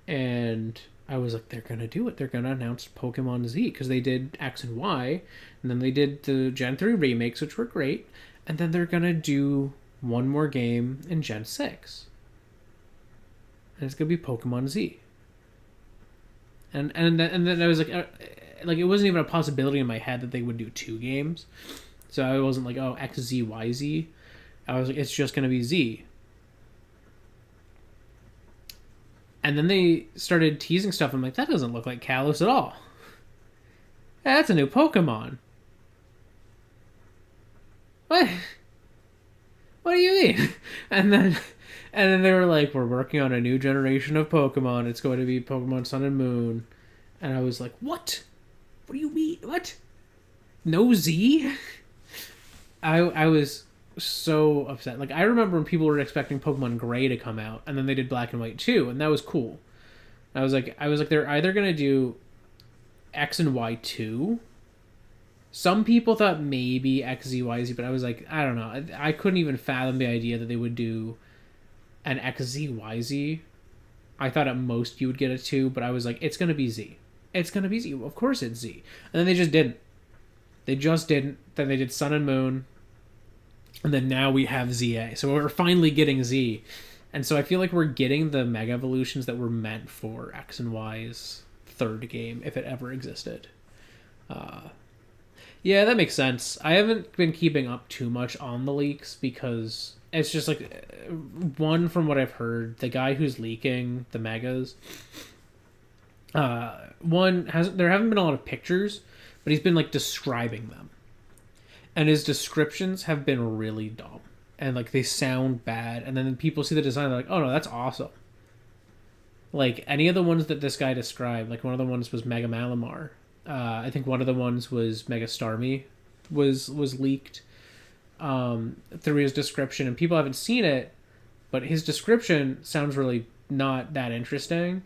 and I was like, they're going to do it. They're going to announce Pokemon Z, because they did X and Y, and then they did the Gen 3 remakes, which were great, and then they're going to do one more game in Gen 6. And it's going to be Pokemon Z. And then I was like it wasn't even a possibility in my head that they would do 2 games. So I wasn't like, oh, X, Z, Y, Z. I was like, it's just going to be Z. And then they started teasing stuff. I'm like, that doesn't look like Kalos at all. That's a new Pokemon. What? What do you mean? And then they were like, we're working on a new generation of Pokemon. It's going to be Pokemon Sun and Moon. And I was like, what? What do you mean? What? No Z? I was so upset. Like, I remember when people were expecting Pokemon Gray to come out, and then they did Black and White 2, and that was cool. I was like, they're either going to do X and Y 2. Some people thought maybe X, Z, Y, Z, but I was like, I don't know. I couldn't even fathom the idea that they would do an X, Z, Y, Z. I thought at most you would get a 2, but I was like, it's going to be Z. It's going to be Z. Of course it's Z. And then they just didn't. They just didn't. Then they did Sun and Moon. And then now we have ZA. So we're finally getting Z. And so I feel like we're getting the Mega Evolutions that were meant for X and Y's third game, if it ever existed. Yeah, that makes sense. I haven't been keeping up too much on the leaks because it's just like, one, from what I've heard, the guy who's leaking the Megas, there haven't been a lot of pictures, but he's been like describing them. And his descriptions have been really dumb. And like they sound bad. And then people see the design, they're like, oh no, that's awesome. Like any of the ones that this guy described, like one of the ones was Mega Malamar. I think one of the ones was Mega Starmie was leaked through his description. And people haven't seen it, but his description sounds really not that interesting.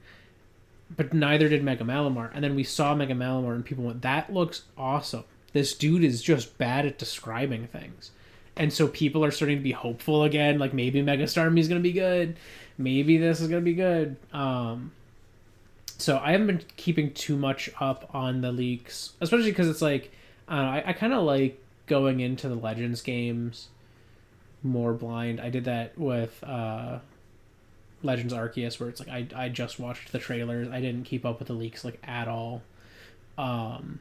But neither did Mega Malamar. And then we saw Mega Malamar and people went, that looks awesome. This dude is just bad at describing things. And so people are starting to be hopeful again. Like, maybe Mega Starmie is going to be good. Maybe this is going to be good. So I haven't been keeping too much up on the leaks. Especially because it's like, I kind of like going into the Legends games more blind. I did that with Legends Arceus, where it's like I just watched the trailers. I didn't keep up with the leaks like at all. And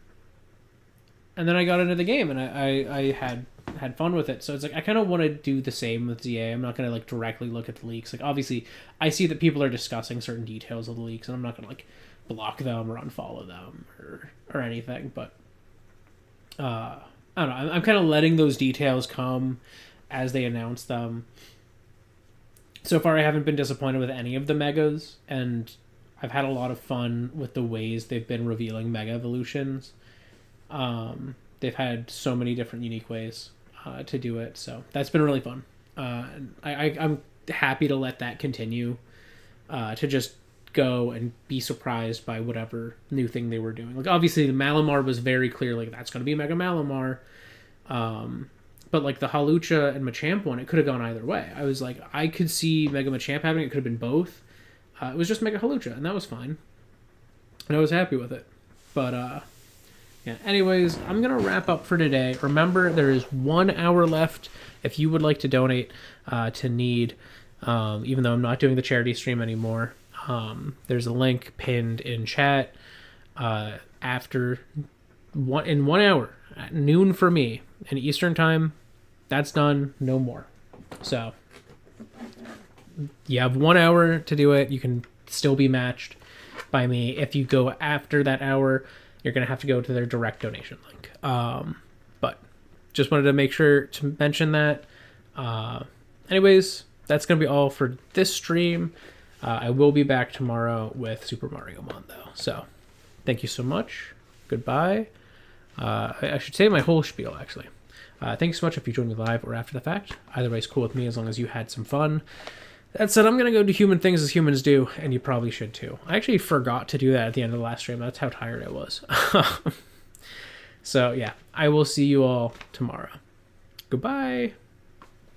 then I got into the game and I had fun with it. So it's like I kind of want to do the same with ZA. I'm not going to like directly look at the leaks. Like obviously I see that people are discussing certain details of the leaks and I'm not going to like block them or unfollow them or anything. But I don't know. I'm kind of letting those details come as they announce them. So far I haven't been disappointed with any of the Megas, and I've had a lot of fun with the ways they've been revealing Mega Evolutions. They've had so many different unique ways to do it, so that's been really fun. I'm happy to let that continue, to just go and be surprised by whatever new thing they were doing. Like obviously the Malamar was very clear, like that's going to be Mega Malamar, but like the Hawlucha and Machamp one, it could have gone either way. I was like, I could see Mega Machamp happening, it could have been both. It was just Mega Hawlucha, and that was fine, and I was happy with it. But yeah, anyways, I'm going to wrap up for today. Remember, there is 1 hour left if you would like to donate to Need, even though I'm not doing the charity stream anymore. There's a link pinned in chat. In 1 hour, at noon for me, in Eastern time, that's done, no more. So, you have 1 hour to do it. You can still be matched by me. If you go after that hour, you're going to have to go to their direct donation link. But just wanted to make sure to mention that. Anyways, that's going to be all for this stream. I will be back tomorrow with Super Mario Mondo. So thank you so much. Goodbye. I should say my whole spiel, actually. Thanks so much if you joined me live or after the fact. Either way is cool with me as long as you had some fun. That said, I'm going to go do human things as humans do, and you probably should too. I actually forgot to do that at the end of the last stream. That's how tired I was. So, yeah, I will see you all tomorrow. Goodbye.